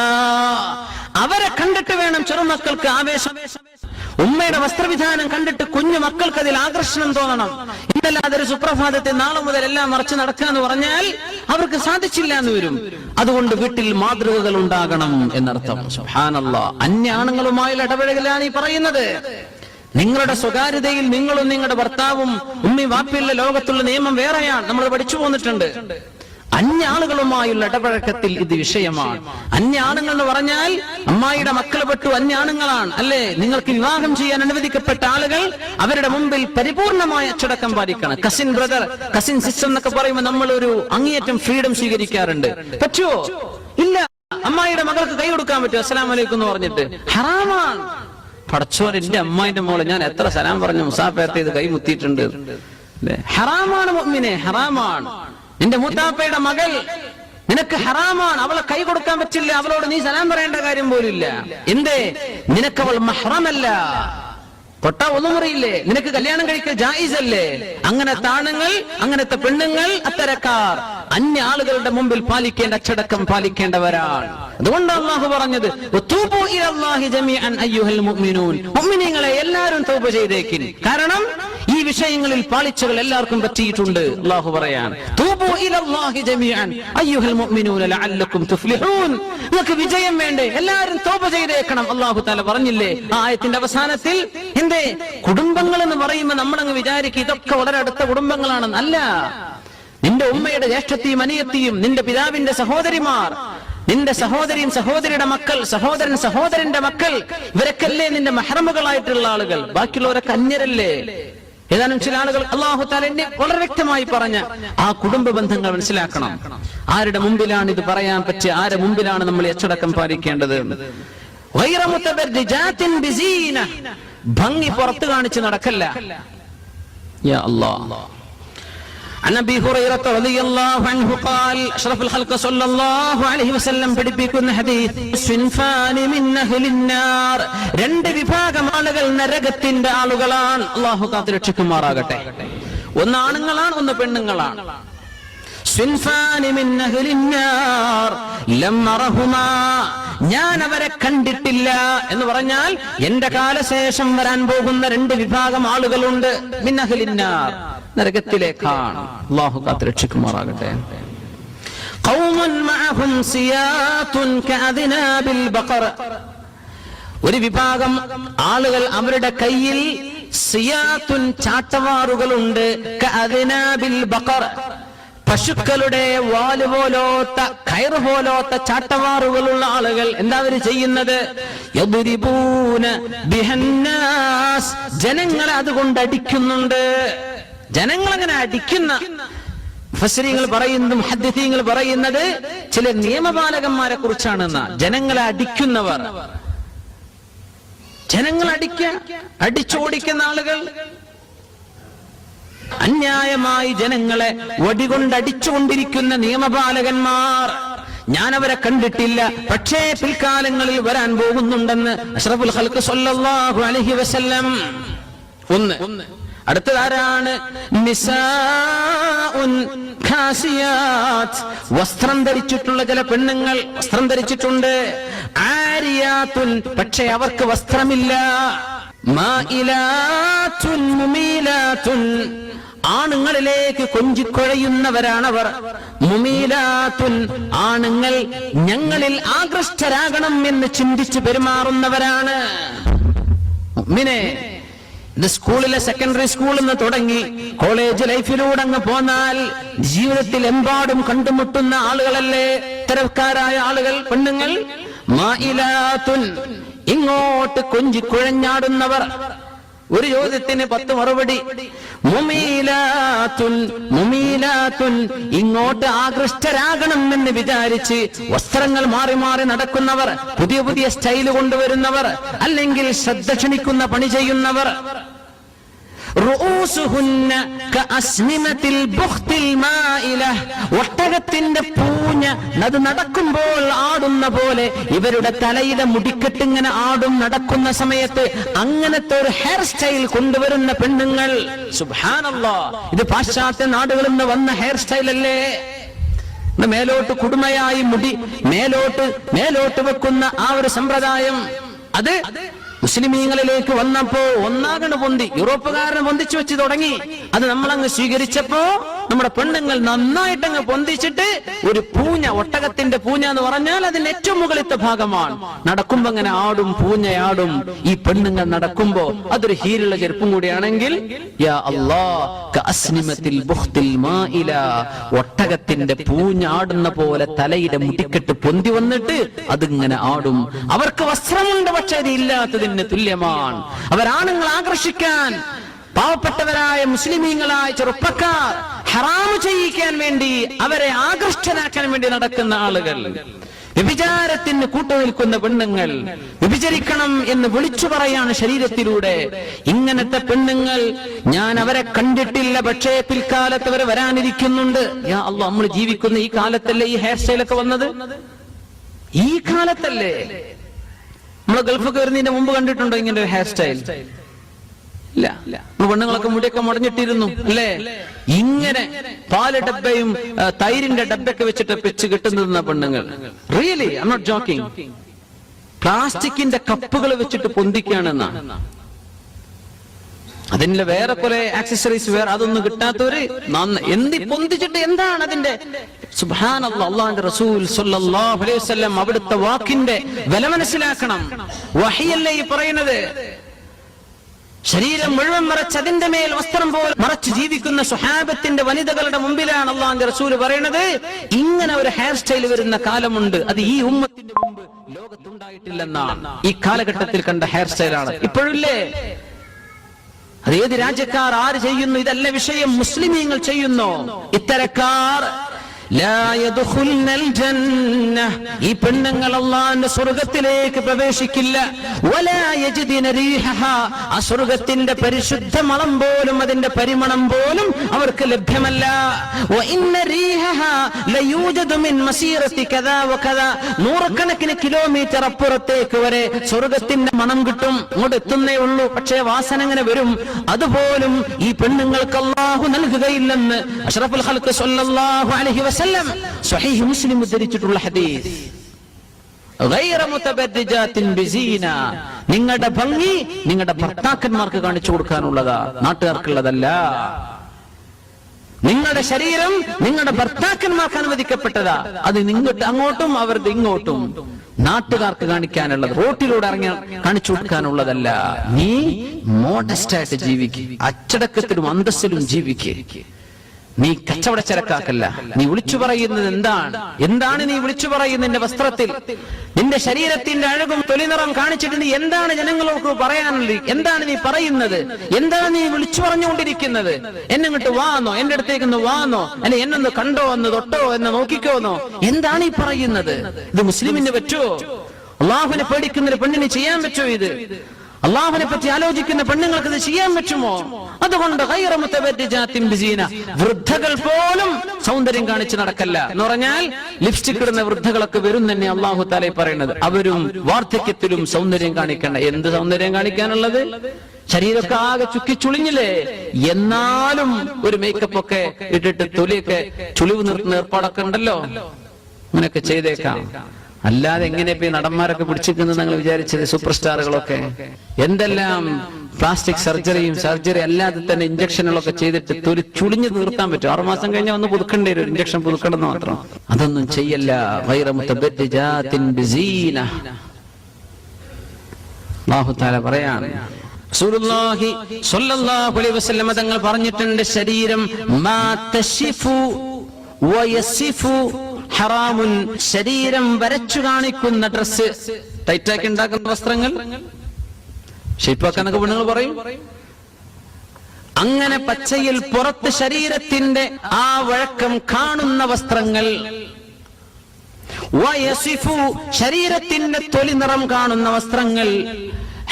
അവരെ കണ്ടിട്ട് വേണം ചെറുമക്കൾക്ക് ആവേശം. ഉമ്മയുടെ വസ്ത്രവിധാനം കണ്ടിട്ട് കുഞ്ഞു മക്കൾക്ക് അതിൽ ആകർഷണം തോന്നണം. ഇന്നല്ലാതെ ഒരു സുപ്രഭാതത്തെ നാളെ മുതൽ എല്ലാം മറച്ചു നടക്കുക എന്ന് പറഞ്ഞാൽ അവർക്ക് സാധിച്ചില്ല എന്ന് വരും. അതുകൊണ്ട് വീട്ടിൽ മാതൃകകൾ ഉണ്ടാകണം എന്നർത്ഥം. സുബ്ഹാനല്ലാഹ്. അന്യ ആണുങ്ങളുമായുള്ള ഇടപെടലാണ് ഈ പറയുന്നത്. നിങ്ങളുടെ സ്വകാര്യതയിൽ നിങ്ങളും നിങ്ങളുടെ ഭർത്താവും ഉമ്മി വാപ്പിയുള്ള ലോകത്തുള്ള നിയമം വേറെയാണ്. നമ്മൾ പഠിച്ചു പോന്നിട്ടുണ്ട്. അന്യ ആളുകളുമായുള്ള ഇടപഴക്കത്തിൽ ഇത് വിഷയമാണ്. അന്യ ആണുങ്ങൾ എന്ന് പറഞ്ഞാൽ അമ്മായിയുടെ മക്കൾ പെട്ടു അന്യ ആണുങ്ങളാണ് അല്ലേ? നിങ്ങൾക്ക് വിവാഹം ചെയ്യാൻ അനുവദിക്കപ്പെട്ട ആളുകൾ അവരുടെ മുമ്പിൽ പരിപൂർണമായ അച്ചടക്കം പാലിക്കണം. കസിൻ ബ്രദർ, കസിൻ സിസ്റ്റർ എന്നൊക്കെ പറയുമ്പോൾ നമ്മൾ ഒരു അങ്ങേയറ്റം ഫ്രീഡം സ്വീകരിക്കാറുണ്ട്. പറ്റുമോ? ഇല്ല. അമ്മായിയുടെ മകൾക്ക് കൈ കൊടുക്കാൻ പറ്റുമോ? അസ്സലാമു അലൈക്കും എന്ന് പറഞ്ഞിട്ട്? ഹറാമാണ്. പടച്ചോൻ, എന്റെ അമ്മായിന്റെ മോളെ ഞാൻ എത്ര സലാം പറഞ്ഞു മുസാഫത്ത് ചെയ്ത് കൈ മുത്തിയിട്ടുണ്ട്. ഹറാമാണ് മുഅ്മിനെ, ഹറാമാണ്. നിന്റെ മൂത്താപ്പയുടെ മകൾ നിനക്ക് ഹറാമാണ്. അവളെ കൈ കൊടുക്കാൻ പറ്റില്ല. അവളോട് നീ സലാം പറയേണ്ട കാര്യം പോലില്ല. എന്തേ? നിനക്കവൾ മഹ്റമല്ല. തൊട്ട ഒന്നുമുറിയില്ലേ? നിനക്ക് കല്യാണം കഴിക്കാൻ ജായിസ് അല്ലേ? അങ്ങനത്തെ ആണുങ്ങൾ, അങ്ങനത്തെ പെണ്ണുങ്ങൾ, അത്തരക്കാർ അന്യ ആളുകളുടെ മുമ്പിൽ പാലിക്കേണ്ട അച്ചടക്കം പാലിക്കേണ്ടവരാണ്. അതുകൊണ്ട് അല്ലാഹു പറഞ്ഞത് വതൂബു ഇലല്ലാഹി ജമീഅൻ അയ്യുഹൽ മുഅ്മിനൂൻ, മുഅ്മിനീങ്ങളെ എല്ലാവരും തൗബ ചെയ്തേക്കിൻ. കാരണം ഈ വിഷയങ്ങളിൽ പാളിച്ചകൾ എല്ലാവർക്കും പറ്റിയിട്ടുണ്ട്. അല്ലാഹു പറയാണ് തൂബു ഇലല്ലാഹി ജമീഅൻ അയ്യുഹൽ മുഅ്മിനൂന ലഅല്ലക്കും തുഫ്ലിഹൂൻ. നിങ്ങൾക്ക് വിജയം വേണ്ടേ? എല്ലാവരും തൗബ ചെയ്തേക്കണം. അല്ലാഹു തആല പറഞ്ഞില്ലേ ആ ആയത്തിന്റെ അവസാനത്തിൽ? എന്തേ? കുടുംബങ്ങൾ എന്ന് പറയുമ്പോൾ നമ്മളങ്ങ് വിചാരിക്കും ഇതൊക്കെ വളരെ അടുത്ത കുടുംബങ്ങളാണെന്ന്. അല്ല. നിന്റെ ഉമ്മയുടെ ജ്യേഷ്ഠത്തെയും അനിയത്തിയും, നിന്റെ പിതാവിന്റെ സഹോദരിമാർ, നിന്റെ സഹോദരിയും സഹോദരിയുടെ മക്കൾ, സഹോദരൻ സഹോദരന്റെ മക്കൾ, ഇവരൊക്കെയല്ലേ നിന്റെ മഹ്റമുകളായിട്ടുള്ള ആളുകൾ. ബാക്കിയുള്ളവരൊക്കെ അന്യരല്ലേ? ഏതാനും ചില ആളുകൾ അല്ലാഹു തആല എന്നെ വളരെ വ്യക്തമായി പറഞ്ഞ ആ കുടുംബ ബന്ധങ്ങൾ മനസ്സിലാക്കണം. ആരുടെ മുമ്പിലാണ് ഇത് പറയാൻ പറ്റുക? ആരുടെ മുമ്പിലാണ് നമ്മൾ അച്ചടക്കം പാലിക്കേണ്ടത്? ഗൈറ മുതബർരിജാത്തിൻ ബിസീന, ഭംഗി പുറത്തു കാണിച്ച് നടക്കല്ല. യാ അല്ലാഹ്. عن ابي هريره رضي الله عنه قال اشرف الخلق صلى الله عليه وسلم പഠിപ്പിക്കുന്ന ഹദീസ് സിൻഫാൻ മിൻ അഹ്ലിൻ നാർ, രണ്ട് വിഭാഗം ആളുകൾ നരകത്തിന്റെ ആളുകളാണ്. അല്ലാഹു കാത്തുരക്ഷിക്കുമാറാകട്ടെ. ഒന്ന് ആണുങ്ങളാണ്, ഒന്ന് പെണ്ണുങ്ങളാണ്. സിൻഫാൻ മിൻ അഹ്ലിൻ നാർ ലം അറഹുമാ, ഞാൻ അവരെ കണ്ടിട്ടില്ല എന്ന് പറഞ്ഞാൽ എന്റെ കാലശേഷം വരാൻ പോകുന്ന രണ്ട് വിഭാഗം ആളുകളുണ്ട്. മിൻ അഹ്ലിൻ നാർ, നരകത്തിലേക്കാണ്. അല്ലാഹു കാത്തുരക്ഷിക്കുമാറാകട്ടെ. ഖൗമുൻ മഅഹും സിയാതുൻ കഅദ്നാബിൽ ബഖർ, ഒരു വിഭാഗം ആളുകൾ അവരുടെ കയ്യിൽ സിയാതുൻ ചാട്ടവാറുകളുണ്ട്. കഅദ്നാബിൽ ബഖർ, പശുക്കളുടെ വാല് പോലോത്ത, കയറ് പോലോത്ത ചാട്ടവാറുകളുള്ള ആളുകൾ. എന്താ അവർ ചെയ്യുന്നത്? യദ്രിബൂന ബിഹന്നാസ്, ജനങ്ങളെ അതുകൊണ്ട് അടിക്കുന്നുണ്ട്. ജനങ്ങളങ്ങനെ അടിക്കുന്ന മുഫസ്സിരീങ്ങൾ പറയുന്നതും മുഹദ്ദിഥീങ്ങൾ പറയുന്നത് ചില നിയമപാലകന്മാരെ കുറിച്ചാണെന്ന. ജനങ്ങളെ അടിക്കുന്നവർ, ജനങ്ങളെ അടിച്ചോടിക്കുന്ന ആളുകൾ, അന്യായമായി ജനങ്ങളെ വടികൊണ്ടടിച്ചുകൊണ്ടിരിക്കുന്ന നിയമപാലകന്മാർ. ഞാൻ അവരെ കണ്ടിട്ടില്ല, പക്ഷേ പിൽക്കാലങ്ങളിൽ വരാൻ പോകുന്നുണ്ടെന്ന് അഷ്റഫുൽ ഖൽഖ് സ്വല്ലല്ലാഹു അലൈഹി വസല്ലം. ഒന്ന്. അടുത്തതാരാണ്? നിസാഉൻ ഖാസിയാത്ത്, വസ്ത്രം ധരിച്ചിട്ടുള്ള ചില പെണ്ണുങ്ങൾ വസ്ത്രം ധരിച്ചിട്ടുണ്ട്. ആരിയാത്തുൻ, പക്ഷേ അവർക്ക് വസ്ത്രമില്ല. മായിലാത്തുൻ മുമീലാത്തുൻ, ആണുങ്ങളിലേക്ക് കൊഞ്ചിക്കൊഴയുന്നവരാണവർ. മുമീലാത്തുൻ, ആണുങ്ങൾ ഞങ്ങളിൽ ആകൃഷ്ടരാകണം എന്ന് ചിന്തിച്ചു പെരുമാറുന്നവരാണ്. മുഅ്മിനേ, ഇത് സ്കൂളിലെ സെക്കൻഡറി സ്കൂളിൽ നിന്ന് തുടങ്ങി കോളേജ് ലൈഫിലൂടെ അങ്ങ് പോന്നാൽ ജീവിതത്തിൽ എമ്പാടും കണ്ടുമുട്ടുന്ന ആളുകളല്ലേ ഇത്തരക്കാരായ ആളുകൾ, പെണ്ണുങ്ങൾ. മായിലാത്തുൻ, ഇങ്ങോട്ട് കൊഞ്ചിക്കുഴഞ്ഞാടുന്നവർ. ഒരു ചോദ്യത്തിന് 10 മറുപടി. മുമീലാത്തുൻ, മുമീലാത്തുൻ, ഇങ്ങോട്ട് ആകൃഷ്ടരാകണം എന്ന് വിചാരിച്ച് വസ്ത്രങ്ങൾ മാറി മാറി നടക്കുന്നവർ, പുതിയ പുതിയ സ്റ്റൈല് കൊണ്ടുവരുന്നവർ, അല്ലെങ്കിൽ ശ്രദ്ധ ക്ഷണിക്കുന്ന പണി ചെയ്യുന്നവർ. റൂസുഹുന്ന കഅസ്നിമത്തിൽ ബുഖ്തിൽ മായില, ഒട്ടകത്തിന്റെ പൂഞ്ഞ അത് നടക്കുമ്പോൾ ആടുന്ന പോലെ ഇവരുടെ തലയിലെ മുടിക്കെട്ടിങ്ങനെ ആടും നടക്കുന്ന സമയത്ത്. അങ്ങനത്തെ ഒരു ഹെയർ സ്റ്റൈൽ കൊണ്ടുവരുന്ന പെണ്ണുങ്ങൾ. സുബ്ഹാനല്ലാഹ്, ഇത് പാശ്ചാത്യ നാടുകളിൽ നിന്ന് വന്ന ഹെയർ സ്റ്റൈൽ അല്ലേ? മേലോട്ട് കുടുമയായി മുടി മേലോട്ട് വെക്കുന്ന ആ ഒരു സമ്പ്രദായം, അത് മുസ്ലിമീങ്ങളിലേക്ക് വന്നപ്പോ ഒന്നാകണ് പൊന്തി, യൂറോപ്പുകാരനെ പൊന്തിച്ചു വെച്ച് തുടങ്ങി. അത് നമ്മളങ്ങ് സ്വീകരിച്ചപ്പോ നമ്മുടെ പെണ്ണുങ്ങൾ നന്നായിട്ടങ്ങ് പൊന്തിച്ചിട്ട് ഒരു പൂഞ്ഞ, ഒട്ടകത്തിന്റെ പൂഞ്ഞ എന്ന് പറഞ്ഞാൽ അതിന്റെ ഏറ്റവും മുകളിലത്തെ ഭാഗമാണ്. നടക്കുമ്പോ അങ്ങനെ ആടും, പൂഞ്ഞയാടും. ഈ പെണ്ണുങ്ങൾ നടക്കുമ്പോ അതൊരു ഹീലുള്ള ചെരുപ്പും കൂടിയാണെങ്കിൽ യാ അല്ലാഹ് കഅസ്നിമത്തിൽ ബുഖ്തിൽ മാഇല, ഒട്ടകത്തിന്റെ പൂഞ്ഞാടുന്ന പോലെ തലയുടെ മുടിക്കെട്ട് പൊന്തി വന്നിട്ട് അതിങ്ങനെ ആടും. അവർക്ക് വസ്ത്രമുണ്ട്, പക്ഷെ അത് ഇല്ലാത്തതിന് തുല്യമാണ്. അവരാണുങ്ങൾ ആകർഷിക്കാൻ, പാവപ്പെട്ടവരായ മുസ്ലിമീങ്ങളായ ചെറുപ്പക്കാർ ഹറാമ് ചെയ്യിക്കാൻ വേണ്ടി, അവരെ ആകർഷ്ടനാക്കാൻ വേണ്ടി നടക്കുന്ന ആളുകൾ, വ്യഭിചാരത്തിന് കൂട്ടുനിൽക്കുന്ന പെണ്ണുങ്ങൾ, വ്യഭിചരിക്കണം എന്ന് വിളിച്ചു പറയാണ് ശരീരത്തിലൂടെ. ഇങ്ങനത്തെ പെണ്ണുങ്ങൾ ഞാൻ അവരെ കണ്ടിട്ടില്ല, പക്ഷേ പിൽക്കാലത്ത് അവർ വരാനിരിക്കുന്നുണ്ട്. യാ അല്ലാഹ്, നമ്മൾ ജീവിക്കുന്ന ഈ കാലത്തല്ലേ ഈ ഹെയർ സ്റ്റൈലൊക്കെ വന്നത്? ഈ കാലത്തല്ലേ? നമ്മൾ ഗൾഫൊക്കെ വരുന്നതിന്റെ മുമ്പ് കണ്ടിട്ടുണ്ടോ ഇങ്ങനെ ഒരു ഹെയർ സ്റ്റൈൽ? ഇല്ല. പെണ്ണുങ്ങളൊക്കെ മുടിയൊക്കെ മുടഞ്ഞിട്ടിരുന്നു അല്ലേ? ഇങ്ങനെ പാല് ഡബ്ബയും തൈരിന്റെ ഡബ്ബയൊക്കെ വെച്ചിട്ട് വെച്ച് കെട്ടുന്ന പെണ്ണുങ്ങൾ. Really, I am not joking. പ്ലാസ്റ്റിക്കിന്റെ കപ്പുകൾ വെച്ചിട്ട് പൊന്തിക്കുകയാണെന്നാണ്. അതിന്റെ വേറെ കുറെ ആക്സസറീസ് വേറെ, അതൊന്നും കിട്ടാത്തവര് എന്തി പൊന്തിച്ചിട്ട് എന്താണ് അതിന്റെ? സുബ്ഹാനല്ലാഹ്, അല്ലാഹുവിന്റെ റസൂൽ സ്വല്ലല്ലാഹു അലൈഹി വസല്ലം അവിടുത്തെ വാക്കിന്റെ വില മനസ്സിലാക്കണം. വഹിയല്ലേ ഈ പറയുന്നത്? ശരീരം മുഴുവൻ മറച്ച് അതിന്റെ മേൽ വസ്ത്രം പോലെ മറച്ച് ജീവിക്കുന്ന സ്വഹാബത്തിന്റെ വനിതകളുടെ മുമ്പിലാണ് അല്ലാഹുവിന്റെ റസൂൽ പറയുന്നത്, ഇങ്ങനെ ഒരു ഹെയർ സ്റ്റൈൽ വരുന്ന കാലമുണ്ട്, അത് ഈ ഉമ്മത്തിന്റെ മുമ്പ് ലോകത്തുണ്ടായിട്ടില്ലെന്നാണ്. ഈ കാലഘട്ടത്തിൽ കണ്ട ഹെയർ സ്റ്റൈലാണ് ഇപ്പോഴില്ലേ? അത് ഏത് രാജ്യക്കാർ ആര് ചെയ്യുന്നു ഇതല്ല വിഷയം, മുസ്ലിമീങ്ങൾ ചെയ്യുന്നു. ഇത്തരക്കാർ ഈ പെണ്ണുങ്ങൾ അല്ലാഹുവിന്റെ സ്വർഗത്തിലേക്ക് പ്രവേശിക്കില്ല. ആ സ്വർഗത്തിന്റെ പരിശുദ്ധ മണം പോലും, അതിന്റെ പരിമണം പോലും അവർക്ക് ലഭ്യമല്ല. നൂറുകണക്കിന് കിലോമീറ്റർ അപ്പുറത്തേക്ക് വരെ സ്വർഗത്തിന്റെ മണം കിട്ടും, ഇങ്ങോട്ട് എത്തുന്നേ ഉള്ളൂ, പക്ഷേ വാസന അങ്ങനെ വരും. അതുപോലും ഈ പെണ്ണുങ്ങൾക്ക് അല്ലാഹു നൽകുകയില്ലെന്ന് അഷ്റഫുൽ ഖൽഖ് സ്വല്ലല്ലാഹു അലൈഹി വസല്ലം സ്വഹീഹ് മുസ്ലിം ഉദ്ധരിച്ചിട്ടുള്ള ഹദീസ്. ഗൈറ മുതബദ്ദിജാത്തിൻ ബിസീന, നിങ്ങളുടെ ഭംഗി നിങ്ങളുടെ ഭർത്താക്കന്മാർക്ക് കാണിച്ചു കൊടുക്കാനുള്ളതാ, നാട്ടുകാർക്കുള്ളതല്ല. നിങ്ങളുടെ ശരീരം നിങ്ങളുടെ ഭർത്താക്കന്മാർക്ക് അനുവദിക്കപ്പെട്ടതാ. അത് നിങ്ങോട്ട് അങ്ങോട്ടും അവരുടെ ഇങ്ങോട്ടും നാട്ടുകാർക്ക് കാണിക്കാനുള്ളത്, റോട്ടിലൂടെ ഇറങ്ങി കാണിച്ചു കൊടുക്കാനുള്ളതല്ല. നീ മോഡസ്റ്റായിട്ട് ജീവിക്കുക, അച്ചടക്കത്തിലും അന്തസ്സിലും ജീവിക്കുക. നീ കച്ചവടച്ചരക്കാക്കല്ല. നീ വിളിച്ചു പറയുന്നത് എന്താണ് നീ വിളിച്ചു പറയുന്നത്? നിന്റെ വസ്ത്രത്തിൽ, നിന്റെ ശരീരത്തിന്റെ അഴകും തൊലിനിറം കാണിച്ചിട്ട് നീ എന്താണ് ജനങ്ങളോട് പറയാനുള്ളത്? എന്താണ് നീ പറയുന്നത്? എന്താണ് നീ വിളിച്ചു പറഞ്ഞുകൊണ്ടിരിക്കുന്നത്? എന്നെ ഇങ്ങോട്ട് വാന്നോ, എന്റെ അടുത്തേക്കൊന്ന് വാന്നോ, അല്ലെ എന്നൊന്ന് കണ്ടോ, ഒന്ന് തൊട്ടോ, എന്ന് നോക്കിക്കോന്നോ? എന്താണ് ഈ പറയുന്നത്? ഇത് മുസ്ലിമിന് പറ്റുമോ? അള്ളാഹുവിനെ പേടിക്കുന്ന പെണ്ണിന് ചെയ്യാൻ പറ്റുമോ ഇത്? അള്ളാഹുവിനെ പറ്റി ആലോചിക്കുന്ന പെണ്ണുങ്ങൾക്ക് ഇത് ചെയ്യാൻ പറ്റുമോ? അതുകൊണ്ട് ഗൈറ മുതബദ്ദിജാത്തിൻ ബിസീന, വൃദ്ധകൾ പോലും സൗന്ദര്യം കാണിച്ച് നടക്കല്ല എന്ന് പറഞ്ഞാൽ ലിപ്സ്റ്റിക് ഇടുന്ന വൃദ്ധകളൊക്കെ വരും തന്നെ അള്ളാഹു തആല പറയുന്നത്. അവരും വാർദ്ധക്യത്തിലും സൗന്ദര്യം കാണിക്കണ്ട. എന്ത് സൗന്ദര്യം കാണിക്കാനുള്ളത്? ശരീരമൊക്കെ ആകെ ചുക്കിച്ചുളിഞ്ഞില്ലേ? എന്നാലും ഒരു മേക്കപ്പ് ഒക്കെ ഇട്ടിട്ട് തൊലിയൊക്കെ ചുളിവ് നിർത്തുന്ന ഏർപ്പാടൊക്കെ ഉണ്ടല്ലോ, അങ്ങനെയൊക്കെ ചെയ്തേക്കാം. അല്ലാതെ എങ്ങനെ ഇപ്പൊ ഈ നടന്മാരൊക്കെ പിടിച്ചിരിക്കുന്നത് നിങ്ങൾ വിചാരിച്ചത്? സൂപ്പർ സ്റ്റാറുകളൊക്കെ എന്തെല്ലാം പ്ലാസ്റ്റിക് സർജറി അല്ലാതെ തന്നെ ഇഞ്ചക്ഷനുകളൊക്കെ ചെയ്തിട്ട് തൊലി ചുളിഞ്ഞു തീർത്താൻ പറ്റും. 6 മാസം കഴിഞ്ഞാൽ ഒന്ന് പുതുക്കേണ്ടി വരും, ഇഞ്ചക്ഷൻ പുതുക്കണമെന്ന് മാത്രം. അതൊന്നും ചെയ്യല്ല. ഗൈറ മുതബദ്ദിജാത്തിൻ ബിസീന. അല്ലാഹു തആല പറയാണ്, റസൂലുള്ളാഹി സ്വല്ലല്ലാഹു അലൈഹി വസല്ലം തങ്ങൾ പറഞ്ഞിട്ടുണ്ട്, ശരീരം മാ തശിഫു വയസിഫു ഹറാമുൻ, ശരീരം വരച്ചു കാണിക്കുന്ന ഡ്രസ്, ടൈറ്റാക്കി ഉണ്ടാക്കുന്ന വസ്ത്രങ്ങൾ, ഷേപ്പാക്കാനൊക്കെ പെണ്ണുങ്ങൾ പറയും. അങ്ങനെ പച്ചയിൽ പുറത്ത് ശരീരത്തിന്റെ ആ വഴക്കം കാണുന്ന വസ്ത്രങ്ങൾ, വയസിഫു, ശരീരത്തിന്റെ തൊലി നിറം കാണുന്ന വസ്ത്രങ്ങൾ,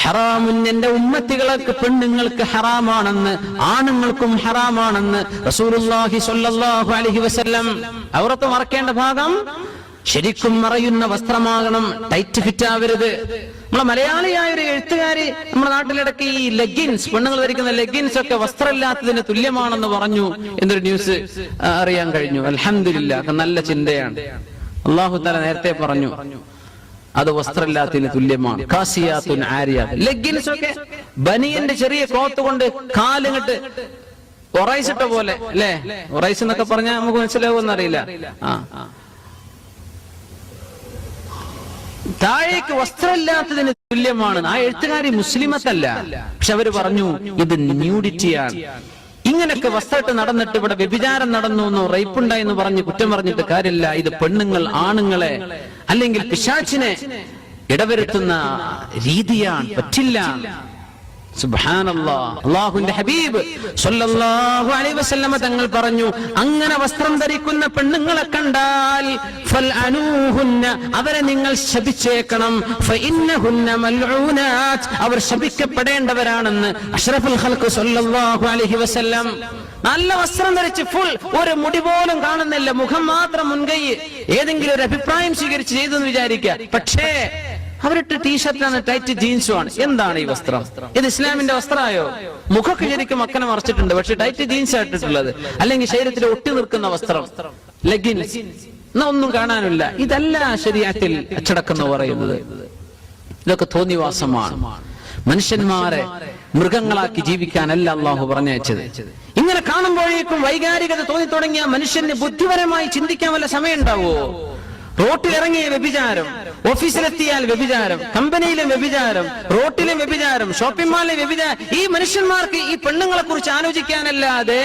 ഹറാമുൻ, എന്റെ ഉമ്മത്തികൾക്ക് പെണ്ണുങ്ങൾക്ക് ഹറാമാണെന്ന്, ആണുങ്ങൾക്കും ഹറാമാണെന്ന് റസൂലുള്ളാഹി സ്വല്ലല്ലാഹു അലൈഹി വസല്ലം. ഔറത്ത് മറക്കേണ്ട ഭാഗം ശരിക്കും മറയുന്ന വസ്ത്രമാകണം, ടൈറ്റ് ഫിറ്റ് ആവരുത്. നമ്മളെ മലയാളിയായ ഒരു എഴുത്തുകാരി നമ്മുടെ നാട്ടിലിടയ്ക്ക് ഈ ലെഗിൻസ്, പെണ്ണുങ്ങൾ ധരിക്കുന്ന ലെഗിൻസ് ഒക്കെ വസ്ത്രമില്ലാത്തതിന് തുല്യമാണെന്ന് പറഞ്ഞു എന്നൊരു ന്യൂസ് അറിയാൻ കഴിഞ്ഞു. അൽഹംദുലില്ലാഹ്, നല്ല ചിന്തയാണ്. അല്ലാഹു തആല നേരത്തെ പറഞ്ഞു, അത് വസ്ത്രമില്ലാത്തതിന് തുല്യമാണ്. കാസിയാത്തുൻ ആരിയാത്ത്, ലെഗിൻസ് ഒക്കെ ബനിയന്റെ ചെറിയ ക്ലോത്ത് കൊണ്ട് കാലിങ്ങട്ട് ഒറൈസിട്ട പോലെ അല്ലേ? ഒറൈസ് എന്നൊക്കെ പറഞ്ഞാൽ നമുക്ക് മനസ്സിലാവുമെന്നറിയില്ല. താഴേക്ക് വസ്ത്രമില്ലാത്തതിന് തുല്യമാണ്. ആ എഴുത്തുകാരി മുസ്ലിമത്തല്ല, പക്ഷെ അവര് പറഞ്ഞു ഇത് ന്യൂഡിറ്റിയാണ്. ഇങ്ങനെയൊക്കെ വസ്ത്രമിട്ട് നടന്നിട്ട് ഇവിടെ വ്യഭിചാരം നടന്നു എന്നോ റേപ്പുണ്ടായി എന്ന് പറഞ്ഞ് കുറ്റം പറഞ്ഞിട്ട് കാര്യമില്ല. ഇത് പെണ്ണുങ്ങൾ ആണുങ്ങളെ അല്ലെങ്കിൽ പിശാചിനെ ഇടവരുത്തുന്ന രീതിയാണ്, പറ്റില്ല. സുബ്ഹാനല്ലാഹ്. അല്ലാഹുവിന്റെ ഹബീബ് സ്വല്ലല്ലാഹു അലൈഹി വസല്ലമ തങ്ങൾ പറഞ്ഞു, അങ്ങനെ വസ്ത്രം ധരിക്കുന്ന പെണ്ണുങ്ങളെ കണ്ടാൽ ഫൽഅനൂഹുന്ന, അവരെ നിങ്ങൾ ശപിച്ചേക്കണം. ഫഇന്നഹുന്ന മൽഊനാത്ത്, അവർ ശപിക്കപ്പെടേണ്ടവരാണെന്ന് അഷ്റഫുൽ ഖൽഖ് സ്വല്ലല്ലാഹു അലൈഹി വസല്ലം. നല്ല വസ്ത്രം ധരിച്ച് ഫുൾ, ഒരു മുടി പോലും കാണുന്നില്ല, മുഖം മാത്രം മുൻകൈ, ഏതെങ്കിലും ഒരു അഭിപ്രായം സ്വീകരിച്ച് ചെയ്തു എന്ന് വിചാരിക്കുക. പക്ഷേ അവരിട്ട് ടീഷർട്ടാണ്, ടൈറ്റ് ജീൻസും ആണ്. എന്താണ് ഈ വസ്ത്രം? ഇത് ഇസ്ലാമിന്റെ വസ്ത്രമായോ? മുഖമൊക്കെ ശരിക്കും മക്കനെ മറച്ചിട്ടുണ്ട്, പക്ഷെ ടൈറ്റ് ജീൻസ് ആയിട്ടുള്ളത്, അല്ലെങ്കിൽ ശരീരത്തിൽ ഒട്ടി നിൽക്കുന്ന വസ്ത്രം, ലെഗിൻസ്, എന്നാ ഒന്നും കാണാനില്ല. ഇതല്ല ശരീഅത്തിൽ അച്ചടക്കം എന്ന് പറയുന്നത്. ഇതൊക്കെ തോന്നിവാസമാണ്. മനുഷ്യന്മാരെ മൃഗങ്ങളാക്കി ജീവിക്കാനല്ല അള്ളാഹു പറഞ്ഞയച്ചത്. ഇങ്ങനെ കാണുമ്പോഴേക്കും വൈകാരികത തോന്നി തുടങ്ങിയ മനുഷ്യന് ബുദ്ധിപരമായി ചിന്തിക്കാൻ വല്ല സമയം ഉണ്ടാവോ? റോട്ടിലിറങ്ങിയ വ്യഭിചാരം, ഓഫീസിലെത്തിയാൽ വ്യഭിചാരം, കമ്പനിയിലും വ്യഭിചാരം, റോട്ടിലും വ്യഭിചാരം, ഷോപ്പിംഗ് മാളിലെ വ്യഭിചാരം. ഈ മനുഷ്യന്മാർക്ക് ഈ പെണ്ണുങ്ങളെ കുറിച്ച് ആലോചിക്കാനല്ലാതെ,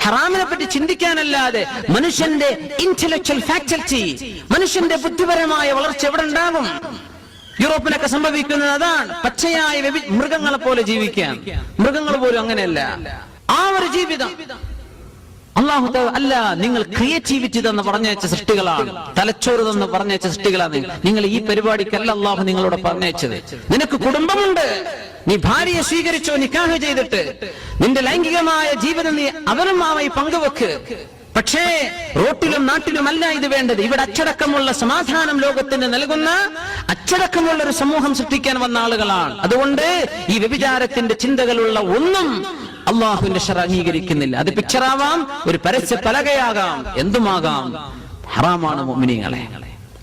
ഹറാമിനെ പറ്റി ചിന്തിക്കാനല്ലാതെ മനുഷ്യന്റെ ഇന്റലക്ച്വൽ ഫാക്കൽറ്റി, മനുഷ്യന്റെ ബുദ്ധിപരമായ വളർച്ച എവിടെ ഉണ്ടാകും? യൂറോപ്പിലൊക്കെ സംഭവിക്കുന്നത് അതാണ്. പച്ചയായ മൃഗങ്ങളെ പോലെ ജീവിക്കാൻ. മൃഗങ്ങൾ പോലും അങ്ങനെയല്ല. ആ ഒരു ജീവിതം അല്ലാഹു അല്ല, നിങ്ങൾ ക്രിയേറ്റിവിറ്റി എന്ന് പറഞ്ഞയച്ച സൃഷ്ടികളാണ്, തലച്ചോറ് എന്ന് പറഞ്ഞയച്ച സൃഷ്ടികളാണ്. നിങ്ങൾ ഈ പരിപാടിക്കല്ല അല്ലാഹു നിങ്ങളോട് പറഞ്ഞയച്ചത്. നിനക്ക് കുടുംബമുണ്ട്, നീ ഭാര്യയെ സ്വീകരിച്ചോ, നിക്കാഹ് ചെയ്തിട്ട് നിന്റെ ലൈംഗികമായ ജീവിതം നീ അവരുമായി പങ്കുവെക്ക്. പക്ഷേ റോട്ടിലും നാട്ടിലുമല്ല ഇത് വേണ്ടത്. ഇവിടെ അച്ചടക്കമുള്ള സമാധാനം ലോകത്തിന് നൽകുന്ന അച്ചടക്കമുള്ള ഒരു സമൂഹം സൃഷ്ടിക്കാൻ വന്ന ആളുകളാണ്. അതുകൊണ്ട് ഈ വ്യഭിചാരത്തിന്റെ ചിന്തകളുള്ള ഒന്നും അള്ളാഹുവിന്റെ ശറഅ് അംഗീകരിക്കുന്നില്ല. അത് പിക്ചറാവാം, ഒരു പരസ്യ പലകയാകാം, എന്തുമാകാം. ഹറാമാണ് മുഅ്മിനീങ്ങളെ,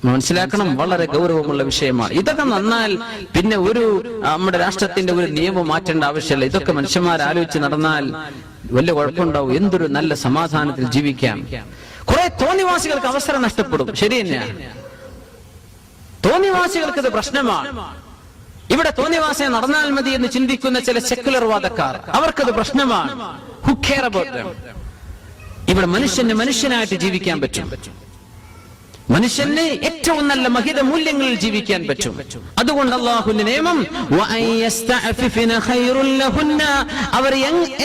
മനസ്സിലാക്കണം. വളരെ ഗൗരവമുള്ള വിഷയമാണ്. ഇതൊക്കെ നന്നാൽ പിന്നെ ഒരു നമ്മുടെ രാഷ്ട്രത്തിന്റെ ഒരു നിയമം മാറ്റേണ്ട ആവശ്യമില്ല. ഇതൊക്കെ മനുഷ്യന്മാർ ആലോചിച്ച് നടന്നാൽ വലിയ കുഴപ്പമുണ്ടാവും. എന്തൊരു നല്ല സമാധാനത്തിൽ ജീവിക്കാം. കുറെ തോന്നിവാസികൾക്ക് അവസരം നഷ്ടപ്പെടും. ശരി തന്നെയാണ്, തോന്നിവാസികൾക്ക് ഇത് പ്രശ്നമാണ്. ഇവിടെ തോന്നിവാസം നടന്നാൽ മതി എന്ന് ചിന്തിക്കുന്ന ചില സെക്കുലർ വാദക്കാർ, അവർക്കത് പ്രശ്നമാണ്. Who care about them? ഇവിടെ മനുഷ്യന് മനുഷ്യനായിട്ട് ജീവിക്കാൻ പറ്റും. മനുഷ്യന് ഏറ്റവും നല്ല മഹിത മൂല്യങ്ങളിൽ ജീവിക്കാൻ പറ്റും. അതുകൊണ്ട് അല്ലാഹുവിന്റെ നിയമം അവർ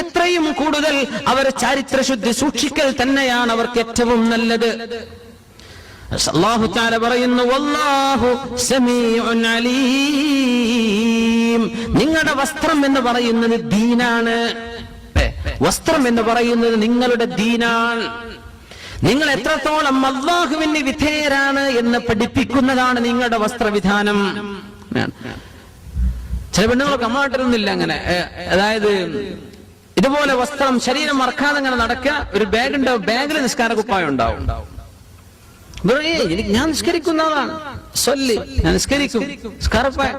എത്രയും കൂടുതൽ അവർ ചാരിത്രശുദ്ധി സൂക്ഷിക്കൽ തന്നെയാണ് അവർക്ക് ഏറ്റവും നല്ലത്. അല്ലാഹു തആല പറയുന്നു, വല്ലാഹു സമീഉൻ അലീം. നിങ്ങളുടെ വസ്ത്രം എന്ന് പറയുന്നത് ദീനാണ്. വസ്ത്രം എന്ന് പറയുന്നത് നിങ്ങളുടെ ദീനാണ്. നിങ്ങൾ എത്രത്തോളം അല്ലാഹുവിന് വിധേയരാണ് എന്ന് പഠിപ്പിക്കുന്നതാണ് നിങ്ങളുടെ വസ്ത്രവിധാനം. ചില പെണ്ണുങ്ങളൊക്കെ അമ്മാട്ടിരുന്നില്ല അങ്ങനെ, അതായത് ഇതുപോലെ വസ്ത്രം ശരീരം മറക്കാതെ അങ്ങനെ നടക്കുക. ഒരു ബാഗ് ഉണ്ടാവും, ബാഗിൽ നിസ്കാര കുപ്പായം ഉണ്ടാവും. ഞാൻ നിസ്കരിക്കുന്ന ആളാണ്, ഞാൻ നിസ്കരിക്കും,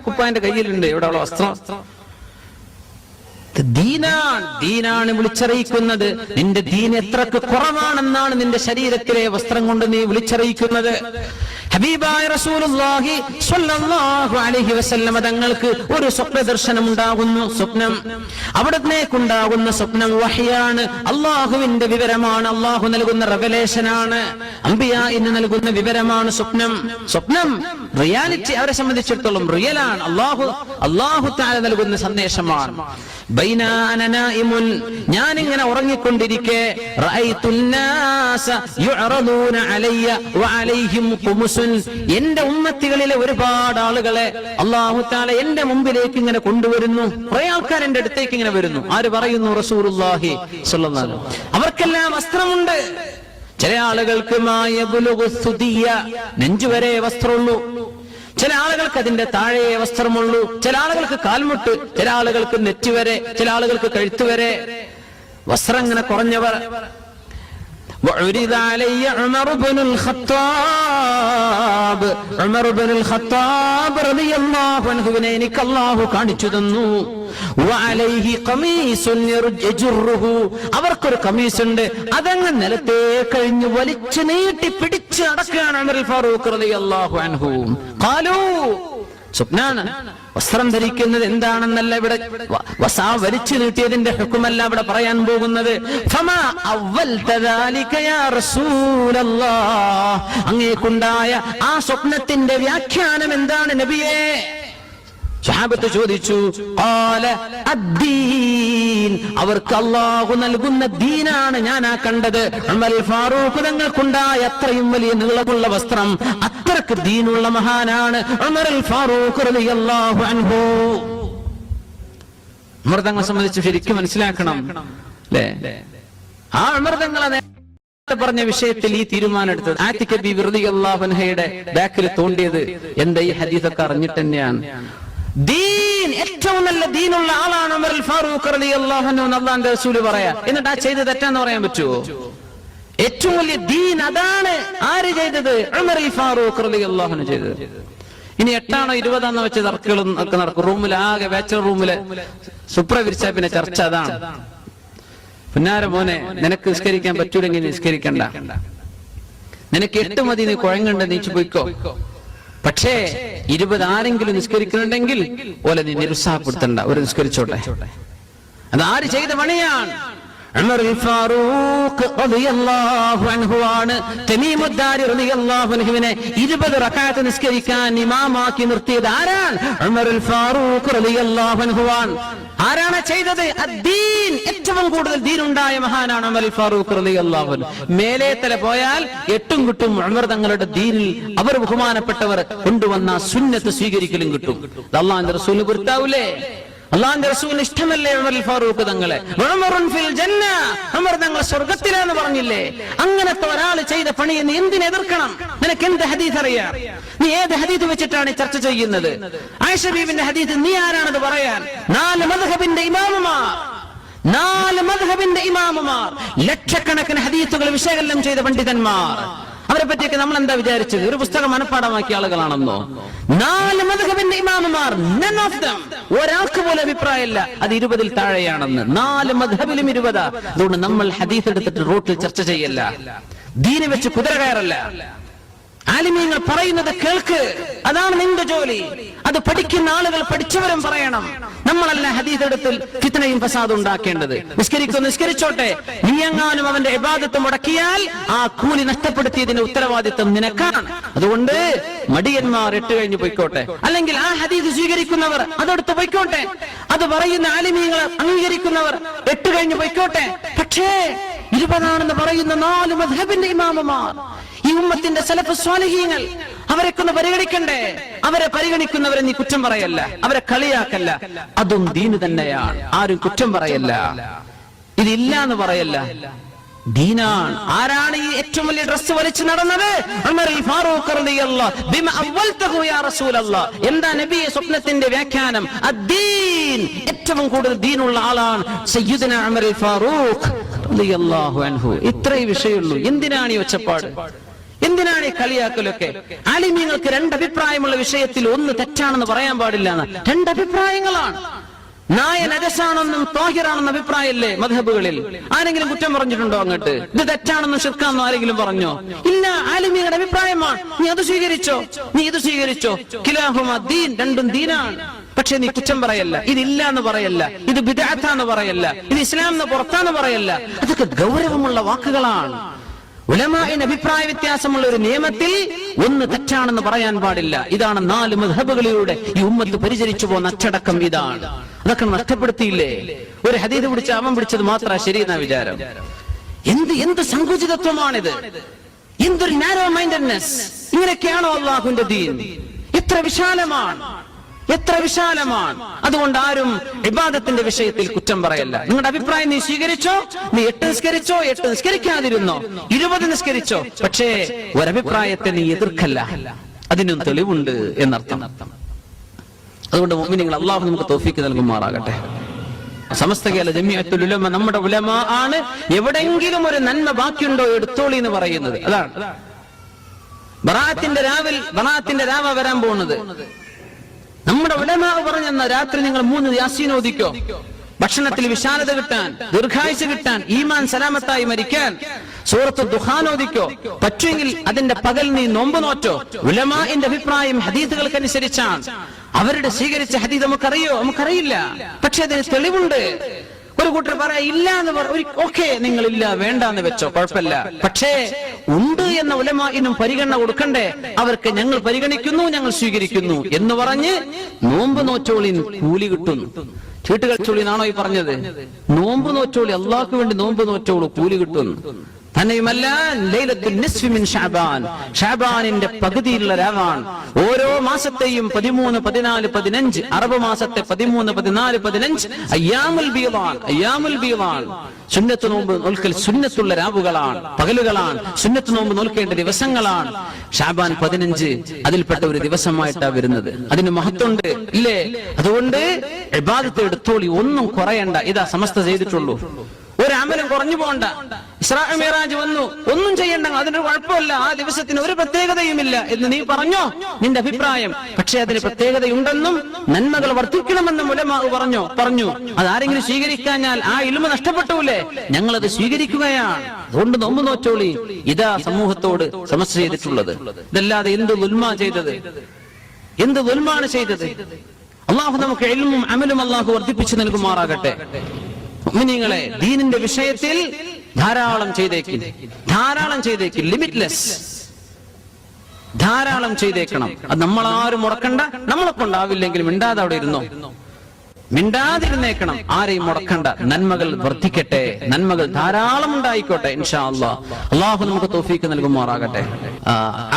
കുപ്പായന്റെ കയ്യിലുണ്ട്, ഇവിടെയുള്ള വസ്ത്രം. ദീനാണ് വിളിച്ചറിയിക്കുന്നത്. നിന്റെ ദീൻ എത്രക്ക് കുറവാണെന്നാണ് നിന്റെ ശരീരത്തിലെ വസ്ത്രം കൊണ്ട് നീ വിളിച്ചറിയിക്കുന്നത്. ഹബീബായ റസൂലുള്ളാഹി സ്വല്ലല്ലാഹു അലൈഹി വസല്ലമ തങ്ങൾക്ക് ഒരു സ്വപ്ന ദർശനം ഉണ്ടാകുന്നു. സ്വപ്നം, അവിടത്തേക്കുണ്ടാകുന്ന സ്വപ്നം വഹ്യാണ്, അള്ളാഹുവിന്റെ വിവരമാണ്, അള്ളാഹു നൽകുന്ന റെവലേഷനാണ്, അംബിയാഇന് നൽകുന്ന വിവരമാണ് സ്വപ്നം. സ്വപ്നം റിയാലിറ്റി അവരെ സംബന്ധിച്ചിടത്തോളം റിയലാണ്, അള്ളാഹു തആല നൽകുന്ന സന്ദേശമാണ്. ഞാനിങ്ങനെ ഉറങ്ങിക്കൊണ്ടിരിക്കെ എന്റെ ഉമ്മത്തികളിലെ ഒരുപാട് ആളുകളെ അല്ലാഹു തആല എന്റെ മുമ്പിലേക്ക് ഇങ്ങനെ കൊണ്ടുവരുന്നു. കുറെ ആൾക്കാർ എന്റെ അടുത്തേക്ക് ഇങ്ങനെ വരുന്നു. ആര് പറയുന്നു? റസൂലുള്ളാഹി സ്വല്ലല്ലാഹു അലൈഹി വസല്ലം. അവർക്കെല്ലാം വസ്ത്രമുണ്ട്. ചില ആളുകൾക്ക് നെഞ്ചുവരെ വസ്ത്രമുള്ളൂ, ചില ആളുകൾക്ക് അതിന്റെ താഴെ വസ്ത്രമുള്ളൂ, ചില ആളുകൾക്ക് കാൽമുട്ട്, ചില ആളുകൾക്ക് നെറ്റുവരെ, ചില ആളുകൾക്ക് കഴുത്തുവരെ വസ്ത്രം ഇങ്ങനെ കുറഞ്ഞവർ. وعرض علي عمر بن الخطاب عمر بن الخطاب رضي الله عنه എനിക്ക് അല്ലാഹു കാണിച്ചു തന്നു വഅലൈഹി ഖമീസുൻ യജറുഹു അവർക്കൊരു ഖമീസ് ഉണ്ട് അതങ്ങ് നിലത്തെ കഴിഞ്ഞു വലിച്ചു നീട്ടി പിടിച്ച് നടക്കുകയാണ് ഉമർ ഫാറൂഖ് റളിയല്ലാഹു അൻഹു ഖാലൂ സ്വപ്നാണ് വസ്ത്രം ധരിക്കുന്നത് എന്താണെന്നല്ല ഇവിടെ വസാ വലിച്ചു നീട്ടിയതിന്റെ ഹുക്കുമല്ല ഇവിടെ പറയാൻ പോകുന്നത് ഫമാ അവ്വൽത ദാലിക യാ റസൂലല്ലാഹ് അങ്ങേക്കുണ്ടായ ആ സ്വപ്നത്തിന്റെ വ്യാഖ്യാനം എന്താണ് നബിയേ സഹാബത്ത് ചോദിച്ചു ഖാല അദ്ദീൻ അവർക്ക് അല്ലാഹു നൽകുന്ന ദീനാണ് ഞാൻ ആ കണ്ടത് ഉമർ ഫാറൂഖ് തങ്ങൾക്കുണ്ടായ അത്രയും വലിയ നീളമുള്ള വസ്ത്രം അത്രക്ക് ദീനുള്ള മഹാനാണ് ഉമർ ഫാറൂഖ് റളിയല്ലാഹു അൻഹു ഉമർ തങ്ങളെ സംബന്ധിച്ച് ശരിക്കും മനസ്സിലാക്കണം അല്ലേ ആ ഉമർ തങ്ങളെ പറഞ്ഞ വിഷയത്തിൽ ഈ തീരുമാനം എടുത്തത് ആതിക ബിബി റളിയല്ലാഹു അൻഹയുടെ ബാക്കിൽ തോണ്ടിയത് എന്താ ഈ ഹദീസൊക്കെ അറിഞ്ഞിട്ട് തന്നെയാണ് ദീൻ ഏറ്റവും നല്ല ദീനുള്ള ആളാണ് ഉമർ ഫാറൂഖ് റളിയല്ലാഹു അൻഹു എന്ന് അല്ലാഹുവിന്റെ റസൂൽ പറയാ എന്നിട്ട് ആ ചെയ്തത് തെറ്റാന്ന് പറയാൻ പറ്റുമോ ഏറ്റവും വലിയ ദീൻ അതാണ് ആര് ചെയ്തത് ഉമർ ഫാറൂഖ് റളിയല്ലാഹു അൻഹു ചെയ്തത് ഇനി 8 ആണോ 20 ആണോ വെച്ച് തർക്കങ്ങളും ഒക്കെ നടക്കും റൂമിൽ ആകെ ബാച്ചലർ റൂമില് സുപ്ര വിരിച്ച പിന്നെ ചർച്ച അതാണ് പുന്നാര മോനെ നിനക്ക് നിസ്കരിക്കാൻ പറ്റൂലെങ്കിൽ നിസ്കരിക്കണ്ട നിനക്ക് 8 മതി നീ കുഴങ്ങണ്ട നീച്ചു പോയിക്കോ പക്ഷേ 20 ആരെങ്കിലും നിസ്കരിക്കുന്നുണ്ടെങ്കിൽ ഓലെ നീ നിരുത്സാഹപ്പെടുത്തണ്ട ഒരു നിസ്കരിച്ചോട്ടെ അത് ആര് ചെയ്ത പണിയാണ് ഉമർ ഫാറൂഖ് റളിയല്ലാഹു അൻഹു ആണ് തമീമുദ്ദാരി റളിയല്ലാഹു അൻഹുവിനെ 20 റക്അത്ത് നിസ്കരിക്കാൻ ഇമാമാക്കി നിർത്തിയത് ആരാണ് ഉമർ ഫാറൂഖ് റളിയല്ലാഹു അൻഹു ആണ് ആരാണ് ചെയ്തത് അദ്ദീൻ ഏറ്റവും കൂടുതൽ ദീനുണ്ടായ മഹാനാണ് ഉമർ ഫാറൂഖ് റളിയല്ലാഹു അൻഹു മേലെ തല പോയാൽ 8 കിട്ടും ഉമർ തങ്ങളുടെ ദീനിൽ അവർ ബഹുമാനപ്പെട്ടവർ കൊണ്ടുവന്ന സുന്നത്ത് സ്വീകരിക്കലും കിട്ടും അല്ലാഹുവിന്റെ റസൂലിന് പൊരുത്താവൂലേ അല്ലാഹുവിന്റെ റസൂലിന് ഇഷ്ടമല്ലേ ഉമർ ഫാറൂഖ് തങ്ങളെ ഉമറുൻ ഫിൽ ജന്ന ഉമർ തങ്ങൾ സ്വർഗ്ഗത്തിലാണെന്ന് പറഞ്ഞില്ലേ അങ്ങനത്തെ ഒരാൾ ചെയ്ത പണിയെ നീ എന്തിനെ എതിർക്കണം നിനക്ക് എന്ത് ഹദീസ് അറിയാം നീ ഏത് ഹദീസ് വെച്ചിട്ടാണ് ചർച്ച ചെയ്യുന്നത് ആയിഷ ബീവിന്റെ ഹദീസ് നീ ആരാണത് പറയാൻ 4 മദ്ഹബിന്റെ ഇമാമുമാർ ലക്ഷക്കണക്കിന് ഹദീസുകൾ വിശകലനം ചെയ്ത പണ്ഡിതന്മാർ അവരെ പറ്റിയൊക്കെ നമ്മൾ എന്താ വിചാരിച്ചത് ഒരു പുസ്തകം മനഃപ്പാടമാക്കിയ ആളുകളാണെന്നോ 4 മദ്ഹബിന്റെ ഇമാമുമാർ none of them ഒരാൾക്ക് പോലും അഭിപ്രായമില്ല അത് 20-ൽ താഴെയാണെന്ന് 4 മദ്ഹബിലും 20 അതുകൊണ്ട് നമ്മൾ ഹദീസ് എടുത്തിട്ട് റോട്ടിൽ ചർച്ച ചെയ്യല്ല ദീന് വെച്ച് കുതിര കയറല്ല ആലിമീങ്ങൾ പറയുന്നത് കേൾക്ക് അതാണ് നിന്റെ ജോലി അത് പഠിക്കുന്ന ആളുകൾ പഠിച്ചവരും പറയണം നമ്മളല്ല ഹദീസ് എടുത്തിൽ ഫിത്നയും ഫസാദും ഉണ്ടാക്കേണ്ടത് നിസ്കരിച്ചോട്ടെ നീ എങ്ങാനും അവന്റെ ഇബാദത്ത് മുടക്കിയാൽ ആ കൂലി നഷ്ടപ്പെടുത്തിയതിന്റെ ഉത്തരവാദിത്വം നിനക്കാണ് അതുകൊണ്ട് മടിയന്മാർ 8 കഴിഞ്ഞ് പോയിക്കോട്ടെ അല്ലെങ്കിൽ ആ ഹദീസ് സ്വീകരിക്കുന്നവർ അതെടുത്ത് പോയിക്കോട്ടെ അത് പറയുന്ന ആലിമീങ്ങൾ അംഗീകരിക്കുന്നവർ 8 കഴിഞ്ഞ് പോയിക്കോട്ടെ പക്ഷേ 20 ആണെന്ന് പറയുന്ന 4 മദ്ഹബിന്റെ ഇമാമുമാർ ഈ ഉമ്മത്തിന്റെ സലഫ് സ്വാലിഹീങ്ങൾ അവരൊക്കെ ഒന്ന് പരിഗണിക്കണ്ടേ അവരെ പരിഗണിക്കുന്നവരെ നീ കുറ്റം പറയല്ല അവരെ കളിയാക്കല്ല അതും ദീന് തന്നെയാണ് ആരും കുറ്റം പറയല്ല ഇതില്ല എന്ന് പറയല്ല ദീനാണ് ആരാണ് ഈ ഏറ്റവും വലിയ ഡ്രസ് വലിച്ചു നടന്നത് ഉമർ ഫാറൂഖ് റളിയല്ലാഹു ബിമ അവൽതഹു യാ റസൂലല്ലാഹ് എന്താ നബിയെ സ്വപ്നത്തിന്റെ വ്യാഖ്യാനം അദ്ദീൻ ഏറ്റവും കൂടുതൽ ദീനുള്ള ആളാണ് സയ്യിദുനാ ഉമർ ഫാറൂഖ് റളിയല്ലാഹു അൻഹു ഇത്രേ വിഷയമുള്ളൂ എന്തിനാണ് ഈ ഒച്ചപ്പാട് എന്തിനാണ് ഈ കളിയാക്കലൊക്കെ ആലിമീങ്ങൾക്ക് 2 അഭിപ്രായമുള്ള വിഷയത്തിൽ ഒന്ന് തെറ്റാണെന്ന് പറയാൻ പാടില്ല എന്ന് 2 അഭിപ്രായങ്ങളാണ് നായ നജസാണെന്നും താഹിറാണെന്നും അഭിപ്രായമില്ലേ മദ്ഹബുകളിൽ ആരെങ്കിലും കുറ്റം പറഞ്ഞിട്ടുണ്ടോ അങ്ങോട്ട് ഇത് തെറ്റാണെന്നും ശിർക്കാണെന്നും ആരെങ്കിലും പറഞ്ഞോ ഇല്ല ആലിമീങ്ങളുടെ അഭിപ്രായമാണ് നീ അത് സ്വീകരിച്ചോ നീ ഇത് സ്വീകരിച്ചോ കിലാഹുമാ ദീൻ രണ്ടും ദീനാണ് പക്ഷെ നീ കുറ്റം പറയല്ല ഇതില്ല എന്ന് പറയല്ല ഇത് ബിദ്അത്താന്ന് പറയല്ല ഇത് ഇസ്ലാമിന് പുറത്താന്ന് പറയല്ല അതൊക്കെ ഗൗരവമുള്ള വാക്കുകളാണ് ഉലമാഇന് അഭിപ്രായ വ്യത്യാസമുള്ള ഒരു നിയമത്തിൽ ഒന്ന് തെറ്റാണെന്ന് പറയാൻ പാടില്ല ഇതാണ് 4 മദ്ഹബുകളിലൂടെ ഈ ഉമ്മത്ത് പരിചരിച്ചു പോകുന്ന അച്ചടക്കം ഇതാണ് അതൊക്കെ നഷ്ടപ്പെടുത്തിയില്ലേ ഒരു ഹദീസ് പിടിച്ച അവൻ പിടിച്ചത് മാത്രമാണ് ശരിയെന്ന വിചാരം എന്ത് സങ്കുചിതത്വമാണിത് എന്തൊരു നാരോ മൈൻഡഡ്നെസ് ഇങ്ങനെയൊക്കെയാണോ അല്ലാഹുവിന്റെ ദീൻ എത്ര വിശാലമാണ് അതുകൊണ്ട് ആരും ഇബാദത്തിന്റെ വിഷയത്തിൽ കുറ്റം പറയല്ല നിങ്ങളുടെ അഭിപ്രായം നീ സ്വീകരിച്ചോ നീ 8 നിസ്കരിച്ചോ 8 നിസ്കരിക്കാതിരുന്നോ 20 നിസ്കരിച്ചോ പക്ഷേ ഒരഭിപ്രായത്തെ നീ എതിർക്കല്ല അതിനും തെളിവുണ്ട് എന്നർത്ഥം അതുകൊണ്ട് മുഅ്മിനീങ്ങൾ അല്ലാഹു നമുക്ക് തൗഫീഖ് നൽകുമാറാകട്ടെ സമസ്ത കേരള ജമിഅത്തുൽ ഉലമ നമ്മുടെ ഉലമ ആണ്. എവിടെങ്കിലും ഒരു നന്മ ബാക്കിയുണ്ടോ എടുത്തോളി എന്ന് പറയുന്നത്. അതാണ് ബറാഅത്തിന്റെ രാവ വരാൻ പോകുന്നത്. നമ്മുടെ ഉലമ പറഞ്ഞെന്ന രാത്രി നിങ്ങൾ 3 യാസീൻ ഓദിക്കോ, ഭക്ഷണത്തിൽ വിശാലത കിട്ടാൻ, ദീർഘായുസ് കിട്ടാൻ, ഈമാൻ സലാമത്തായി മരിക്കാൻ സൂറത്ത് ദുഖാൻ ഓദിക്കോ. പറ്റുമെങ്കിൽ അതിന്റെ പകൽ നീ നോമ്പ് നോറ്റോ. ഉലമാഇന്റെ അഭിപ്രായം ഹദീസുകൾക്കനുസരിച്ചാണ്. അവരുടെ സ്വീകരിച്ച ഹദീസ് നമുക്കറിയില്ല, പക്ഷെ അതിന് തെളിവുണ്ട്. ഒരു കൂട്ടർ പറയാ ഇല്ല എന്ന് ഓക്കെ, നിങ്ങൾ ഇല്ല വേണ്ടാന്ന് വെച്ചോ, കുഴപ്പമില്ല. പക്ഷേ ഉണ്ട് എന്ന ഉലമാഇനും പരിഗണന കൊടുക്കണ്ടേ? അവർക്ക് ഞങ്ങൾ പരിഗണിക്കുന്നു, ഞങ്ങൾ സ്വീകരിക്കുന്നു എന്ന് പറഞ്ഞ് നോമ്പ് നോറ്റോളി കൂലി കിട്ടുന്നു. ചീട്ട് കളിച്ചോളി എന്നാണോ ഈ പറഞ്ഞത്? നോമ്പ് നോറ്റോളി, അള്ളാഹ്ക്ക് വേണ്ടി നോമ്പ് നോറ്റോളൂ, കൂലി കിട്ടുന്നു. തന്നെയുമല്ല, ലൈലത്തുൽ നിസ്ഫി മിൻ ഷഅബാൻ, ഷഅബാനിന്റെ പകുതിയിലുള്ള രാവാണ്. ഓരോ മാസത്തെയും 13, 14, 15, അറബ് മാസത്തെ 13, 14, 15 അയ്യാമുൽ ബീളാൻ. സുന്നത്ത് നോമ്പ് നോൽക്കൽ സുന്നത്തുള്ള രാവുകളാണ്, പകലുകളാണ്. സുന്നത്ത് നോമ്പ് നോൽക്കേണ്ട ദിവസങ്ങളാണ്. ഷഅബാൻ 15 അതിൽപ്പെട്ട ഒരു ദിവസമായിട്ടാണ് വരുന്നത്. അതിന് മഹത്വമുണ്ട് ഇല്ലേ? അതുകൊണ്ട് ഇബാദത്ത് എടുത്തോളി, ഒന്നും കുറയണ്ട. ഇതാ സമസ്ത ചെയ്തിട്ടുള്ളൂ. ഒരു അമലും കുറഞ്ഞു പോകണ്ട. ഇസ്രാ മിഅ്റാജ് വന്നു, ഒന്നും ചെയ്യണ്ട, അതിന് കുഴപ്പമില്ല, ആ ദിവസത്തിന് ഒരു പ്രത്യേകതയുമില്ല എന്ന് നീ പറഞ്ഞോ, നിന്റെ അഭിപ്രായം. പക്ഷെ അതിന് പ്രത്യേകതയുണ്ടെന്നും നന്മകൾ വർദ്ധിക്കണമെന്നും ഉലമാ പറഞ്ഞു. അതാരെങ്കിലും സ്വീകരിക്കാഞ്ഞാൽ ആ ഇൽമ നഷ്ടപ്പെട്ടൂലേ? ഞങ്ങളത് സ്വീകരിക്കുകയാണ്. അതുകൊണ്ട് നോമ്പ് നോറ്റോളി. ഇതാ സമൂഹത്തോട് സമസ്യ ചെയ്തിട്ടുള്ളത്. ഇതല്ലാതെ എന്ത് ദുൽമാണ് ചെയ്തത്? അള്ളാഹു നമുക്ക് ഇൽമും അമലും അള്ളാഹു വർദ്ധിപ്പിച്ചു നൽകുമാറാകട്ടെ. മുഅ്മിനീങ്ങളെ, ദീനിന്റെ വിഷയത്തിൽ ധാരാളം ചെയ്തേക്കും, ലിമിറ്റ്ലെസ്, ധാരാളം ചെയ്തേക്കണം. അത് നമ്മളാരും മുടക്കണ്ട. നമ്മളെ കൊണ്ടാവില്ലെങ്കിലും മിണ്ടാതെ അവിടെ ഇരുന്നോ, മിണ്ടാതിരുന്നേക്കണം. ആരെയും മുടക്കണ്ട. നന്മകൾ വർദ്ധിക്കട്ടെ, നന്മകൾ ധാരാളം ഉണ്ടായിക്കോട്ടെ ഇൻഷാ അല്ലാഹ്. അള്ളാഹു നമുക്ക് തൗഫീഖ് നൽകുമാറാകട്ടെ.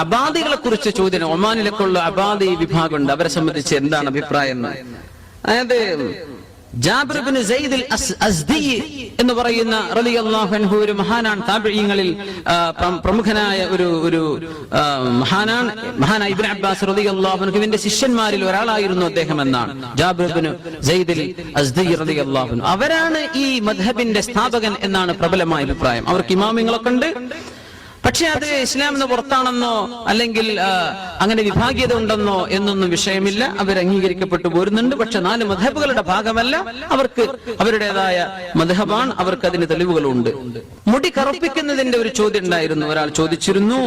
അബാദികളെ കുറിച്ച് ചോദ്യം. ഒമാനിലേക്കുള്ള അബാദി വിഭാഗമുണ്ട്, അവരെ സംബന്ധിച്ച് എന്താണ് അഭിപ്രായം? അതായത് ജാബിർ ഇബ്നു സയ്യിദ് അൽ അസ്ദി എന്ന് പറയുന്ന റളിയല്ലാഹു അൻഹു ഒരു മഹാനാണ്. താബിഈങ്ങളിൽ പ്രമുഖനായ ഒരു മഹാനായ ഇബ്നു അബ്ബാസ് റളിയല്ലാഹു അൻഹുവിന്റെ ശിഷ്യന്മാരിൽ ഒരാളായിരുന്നു അദ്ദേഹം എന്നാണ് ജാബിർ ഇബ്നു സയ്യിദ് അൽ അസ്ദി റളിയല്ലാഹു അൻഹു. അവരാണ് ഈ മദ്ഹബിന്റെ സ്ഥാപകൻ എന്നാണ് പ്രബലമായ അഭിപ്രായം. അവർക്ക് ഇമാമിങ്ങളൊക്കെ ഉണ്ട്. പക്ഷെ അത് ഇസ്ലാമിന് പുറത്താണെന്നോ അല്ലെങ്കിൽ അങ്ങനെ വിഭാഗീയത ഉണ്ടെന്നോ എന്നൊന്നും വിഷയമില്ല. അവർ അംഗീകരിക്കപ്പെട്ടു പോരുന്നുണ്ട്. പക്ഷെ 4 മദ്ഹബുകളുടെ ഭാഗമല്ല. അവർക്ക് അവരുടേതായ മദ്ഹബാണ്, അവർക്ക് അതിന് തെളിവുകളുണ്ട്. മുടി കറുപ്പിക്കുന്നതിന്റെ ഒരു ചോദ്യം ഉണ്ടായിരുന്നു. ഒരാൾ ചോദിച്ചിരുന്നു,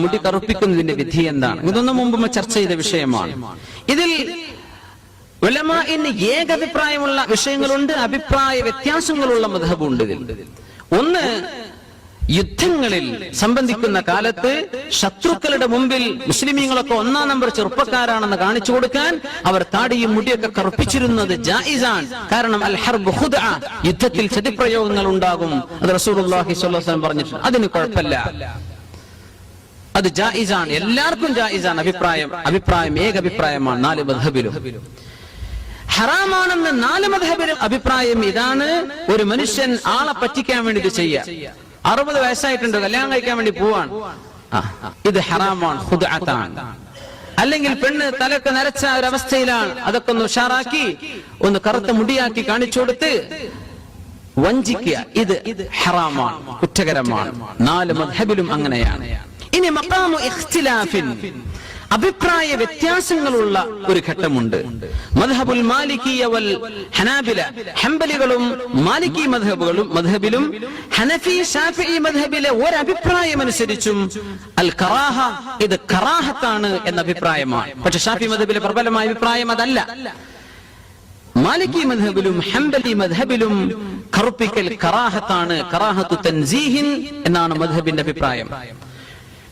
മുടി കറുപ്പിക്കുന്നതിന്റെ വിധി എന്താണ്? ഇതൊന്നും മുമ്പ് ചർച്ച ചെയ്ത വിഷയമാണ്. ഇതിൽ ഉലമാഇന് ഏകഭിപ്രായമുള്ള വിഷയങ്ങളുണ്ട്, അഭിപ്രായ വ്യത്യാസങ്ങളുള്ള മദ്ഹബുണ്ട്. ഇതിൽ ഒന്ന്, യുദ്ധങ്ങളിൽ സംബന്ധിക്കുന്ന കാലത്ത് ശത്രുക്കളുടെ മുമ്പിൽ മുസ്ലിമീങ്ങളൊക്കെ 1-ാം നമ്പർ ചെറുപ്പക്കാരാണെന്ന് കാണിച്ചു കൊടുക്കാൻ അവർ താടിയും മുടിയൊക്കെ കറുപ്പിച്ചിരുന്നത് ജായിസാണ്. കാരണം അൽ ഹർബ് ഖുദ്അ, യുദ്ധത്തിൽ ചതിപ്രയോഗങ്ങൾ ഉണ്ടാകും. അത് റസൂലുള്ളാഹി സ്വല്ലല്ലാഹു അലൈഹി വസല്ലം പറഞ്ഞിട്ടുണ്ട്. അതിന് കുഴപ്പമില്ല, അത് ജായിസാണ്, എല്ലാവർക്കും ജായിസാണ്. അഭിപ്രായം ഏകഭിപ്രായമാണ് 4 മദ്ഹബിലും. ഹറാമാണെന്ന് 4 മദ്ഹബിലും അഭിപ്രായം ഇതാണ്. ഒരു മനുഷ്യൻ ആളെ പറ്റിക്കാൻ വേണ്ടി ഇത് ചെയ്യാം. 60 വയസ്സായിട്ടുണ്ട്, കല്യാണം കഴിക്കാൻ വേണ്ടി പോവാണ്, ഇത് ഹറാമാണ്, ഖുദ്അത്താണ്. അല്ലെങ്കിൽ പെണ്ണ് തലക്ക് നരച്ച ഒരവസ്ഥയിലാണ്, അതൊക്കെ ഒന്ന് ഉഷാറാക്കി ഒന്ന് കറുത്ത മുടിയാക്കി കാണിച്ചു കൊടുത്ത് വഞ്ചിക്കുക, ഇത് ഹറാമാണ്, കുറ്റകരമാണ്. 4 മദ്ഹബിലും അങ്ങനെയാണ്. ഇനി മഖാമു ഇഖ്തിലാഫിൻ, അഭിപ്രായ വ്യത്യാസങ്ങളുള്ള ഒരു ഘട്ടമുണ്ട്. മദ്ഹബുൽ മാലിക്കിയ വൽ ഹനാബില, ഹംബലികളും മാലിക്കി മദ്ഹബിലും ഹനഫി ശാഫിഈ മദ്ഹബിലെ ഒരു അഭിപ്രായം അനുസരിച്ചും അൽ കറാഹ, ഇത് കറാഹത്താണ് എന്ന അഭിപ്രായമാണ്. പക്ഷെ ഷാഫി മദ്ഹബിലെ പ്രബലമായ അഭിപ്രായം അതല്ല. മാലിക്കി മദ്ഹബിലും ഹംബലി മദ്ഹബിലും കറുപ്പിക്കൽ കറാഹത്താണ്, കറാഹത്തു തൻസീഹിൻ എന്നാണ് മദ്ഹബിന്റെ അഭിപ്രായം.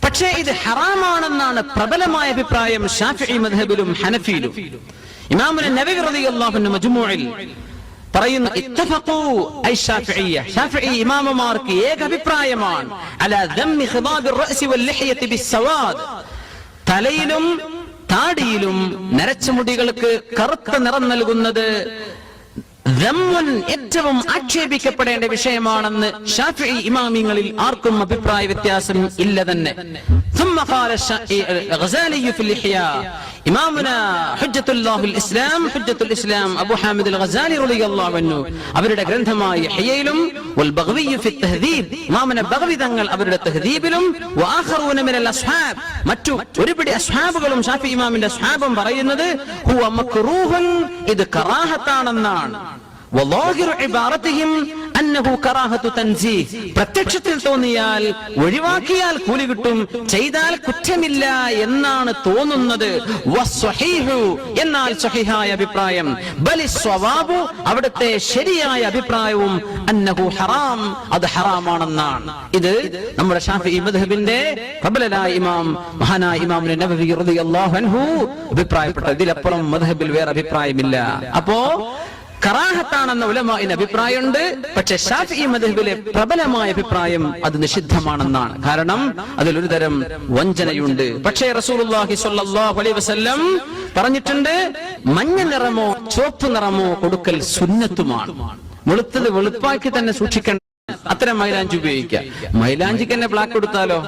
പക്ഷേ ഇത് ഹറാമാണെന്നാണ് പ്രബലമായ അഭിപ്രായം ശാഫിഈ മദ്ഹബിലും ഹനഫിയിലും. ഇമാം നവവി റളിയല്ലാഹു അൻഹു മജ്മൂഇൽ പറയുന്നു, ഇത്തഫഖൂ ഐ ശാഫിഈയ, ശാഫിഈ ഇമാമമാർക്ക് ഏക അഭിപ്രായമാണ് അലാ ദമ്മി ഖിദാബിർ റഅസി വൽ ലിഹ്യതി ബിസ്സവാദ്, തലയിലും താടിയിലും നരച്ച മുടികൾക്ക് കറുത്ത നിറം നൽകുന്നത് ഏറ്റവും ആക്ഷേപിക്കപ്പെടേണ്ട വിഷയമാണെന്ന് ശാഫിഈ ഇമാമിങ്ങളിൽ ആർക്കും അഭിപ്രായ വ്യത്യാസം ഇല്ല തന്നെ. ثم قال الغزالي في الإحياء إمامنا حجة الله الإسلام حجة الإسلام أبو حامد الغزالي رضي الله عنه അവരുടെ ഗ്രന്ഥമായ ഇഹ്യയിലും والبغوي في التهذيب ഇമാമുന ബഗവി തങ്ങൾ അവരുടെ തഹ്ദീബിലും وآخرون من الأصحاب മറ്റു ഒരുപിടി അസ്ഹാബുകളും ഷാഫി ഇമാമിന്റെ അസ്ഹാബും പറയുന്നത് ഹുവ മക്റൂഹൻ ഇത് കറാഹത്താണെന്നാണ് വലാഹിറ ഇബാറതിഹിം അന്നഹു കറാഹത്തു തൻസീഹ് പ്രത്യക്ഷത്തിൽ തോന്നിയാൽ ഒഴിവാക്കിയാൽ കൂലി കിട്ടും ചെയ്താൽ കുറ്റമില്ല എന്നാണ് തോന്നുന്നത് വസ്വഹീഹു എന്നാൽ സ്വഹീഹായ അഭിപ്രായം ബലി സ്വവാബു അവിടുത്തെ ശരിയായ അഭിപ്രായവും അന്നഹു ഹറാം അത് ഹറാമാണെന്നാണ് ഇത് നമ്മുടെ ഷാഫിഈ മദ്ഹബിന്റെ പ്രബലനായ ഇമാം മഹാനായ ഇമാം നബവി റളിയല്ലാഹു അൻഹു അഭിപ്രായപ്പെട്ട ഇതിലപ്പുറം മദ്ഹബിൽ വേറെ അഭിപ്രായമില്ല അപ്പോ കറാഹത്താണെന്ന ഉലമാഇന് അഭിപ്രായമുണ്ട് പക്ഷെ ശാഫിഈ മദ്ഹബിലെ പ്രബലമായ അഭിപ്രായം അത് നിഷിദ്ധമാണെന്നാണ് കാരണം അതിലൊരു തരം വഞ്ചനയുണ്ട് പക്ഷേ റസൂലുള്ളാഹി സ്വല്ലല്ലാഹു അലൈഹി വസല്ലം പറഞ്ഞിട്ടുണ്ട് മഞ്ഞ നിറമോ ചുവപ്പ് നിറമോ കൊടുക്കൽ സുന്നത്തുമാണ് വെളുത്തത് വെളുപ്പാക്കി തന്നെ സൂക്ഷിക്കണം അത്തരം മൈലാഞ്ചി ഉപയോഗിക്കുക മൈലാഞ്ചിക്ക് തന്നെ ബ്ലാക്ക് കൊടുത്താലോ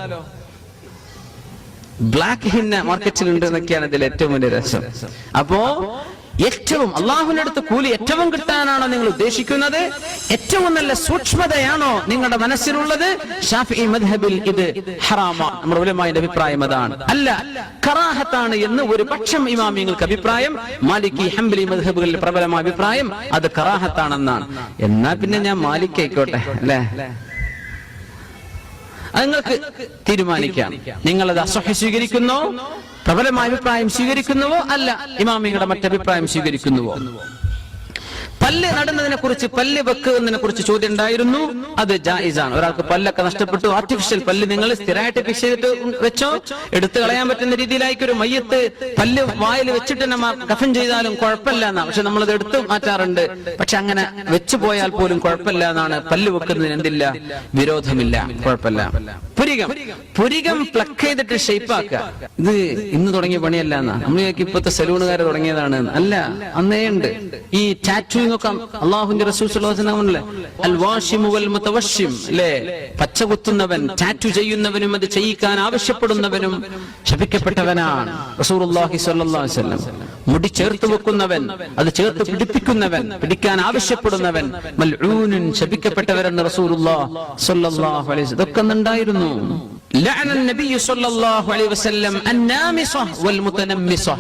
ബ്ലാക്ക് ഹിന്ന മാർക്കറ്റിലുണ്ട് എന്നൊക്കെയാണ് ഇതിൽ ഏറ്റവും വലിയ രസം അപ്പോ ഏറ്റവും അള്ളാഹുവിന്റെ അടുത്ത് കൂലി ഏറ്റവും കിട്ടാനാണോ നിങ്ങൾ ഉദ്ദേശിക്കുന്നത് ഏറ്റവും നല്ല സൂക്ഷ്മതയാണോ നിങ്ങളുടെ മനസ്സിലുള്ളത് ഷാഫിഈ മദ്ഹബിൽ ഇത് ഹറാമാണ് നമ്മുടെ ഉലമാഇന്റെ അഭിപ്രായം അതാണ് അല്ല കറാഹത്താണ് എന്ന് ഒരു പക്ഷം ഇമാമിങ്ങൾക്ക് അഭിപ്രായം മാലിക്കി ഹംബലി മദ്ഹബുകളിൽ പ്രബലമായ അഭിപ്രായം അത് കറാഹത്താണെന്നാണ് എന്നാ പിന്നെ ഞാൻ മാലിക് ആയിക്കോട്ടെ അല്ലേ അത് നിങ്ങൾക്ക് തീരുമാനിക്കാം നിങ്ങളത് അസ്വഹ് സ്വീകരിക്കുന്നോ പ്രബലമായ അഭിപ്രായം സ്വീകരിക്കുന്നുവോ അല്ല ഇമാമിങ്ങളുടെ മറ്റഭിപ്രായം സ്വീകരിക്കുന്നുവോ പല്ല് നടുന്നതിനെ കുറിച്ച് പല്ല് വെക്കുന്നതിനെ കുറിച്ച് ചോദ്യം ഉണ്ടായിരുന്നു അത് ജായിസാണ് ഒരാൾക്ക് പല്ലൊക്കെ നഷ്ടപ്പെട്ടു ആർട്ടിഫിഷ്യൽ പല്ല് നിങ്ങൾ സ്ഥിരമായിട്ട് ഫിക്സ് ചെയ്തിട്ട് വെച്ചോ എടുത്തു കളയാൻ പറ്റുന്ന രീതിയിലായിരിക്കും ഒരു മയ്യത്ത് പല്ല് വായിൽ വെച്ചിട്ട് തന്നെ കഫൻ ചെയ്താലും കുഴപ്പമില്ല എന്നാ പക്ഷെ നമ്മളത് എടുത്തു മാറ്റാറുണ്ട് പക്ഷെ അങ്ങനെ വെച്ചു പോയാൽ പോലും കുഴപ്പമില്ല എന്നാണ് പല്ല് വെക്കുന്നതിന് എന്തില്ല വിരോധമില്ല കുഴപ്പമില്ല പുരികം പ്ലക്ക് ചെയ്തിട്ട് ഷേപ്പാക്കുക ഇത് ഇന്ന് തുടങ്ങിയ പണിയല്ല എന്നാ നമ്മൾ ഇപ്പോഴത്തെ സലൂണുകാർ തുടങ്ങിയതാണ് അല്ല അന്നേ ഉണ്ട് ഈ ടാറ്റൂയിങ് ഒക്കെ അള്ളാഹുവിന്റെ റസൂൽ സ്വല്ലല്ലാഹു അലൈഹി വസല്ലം അൽ വാശിമു വൽ മുതവശിം അല്ലേ പച്ച കുത്തുന്നവൻ ടാറ്റു ചെയ്യുന്നവനും അത് ചെയ്യിക്കാൻ ആവശ്യപ്പെടുന്നവനും ശപിക്കപ്പെട്ടവനാണ് റസൂലുള്ളാഹി സ്വല്ലല്ലാഹു അലൈഹി വസല്ലം മുടി ചേർത്ത് വെക്കുന്നവൻ അത് ചേർത്ത് പിടിപ്പിക്കുന്നവൻ പിടിക്കാൻ ആവശ്യപ്പെടുന്നവൻ മൽഊനുൻ ശപിക്കപ്പെട്ടവരെന്ന് റസൂലുള്ളാഹി സ്വല്ലല്ലാഹു അലൈഹി വസല്ലം ഇതൊക്കെ ഉണ്ടായിരുന്നു ലഅന നബി സ്വല്ലല്ലാഹു അലൈഹി വസല്ലം അന്നാമിസഹ വൽ മുതനമ്മിസഹ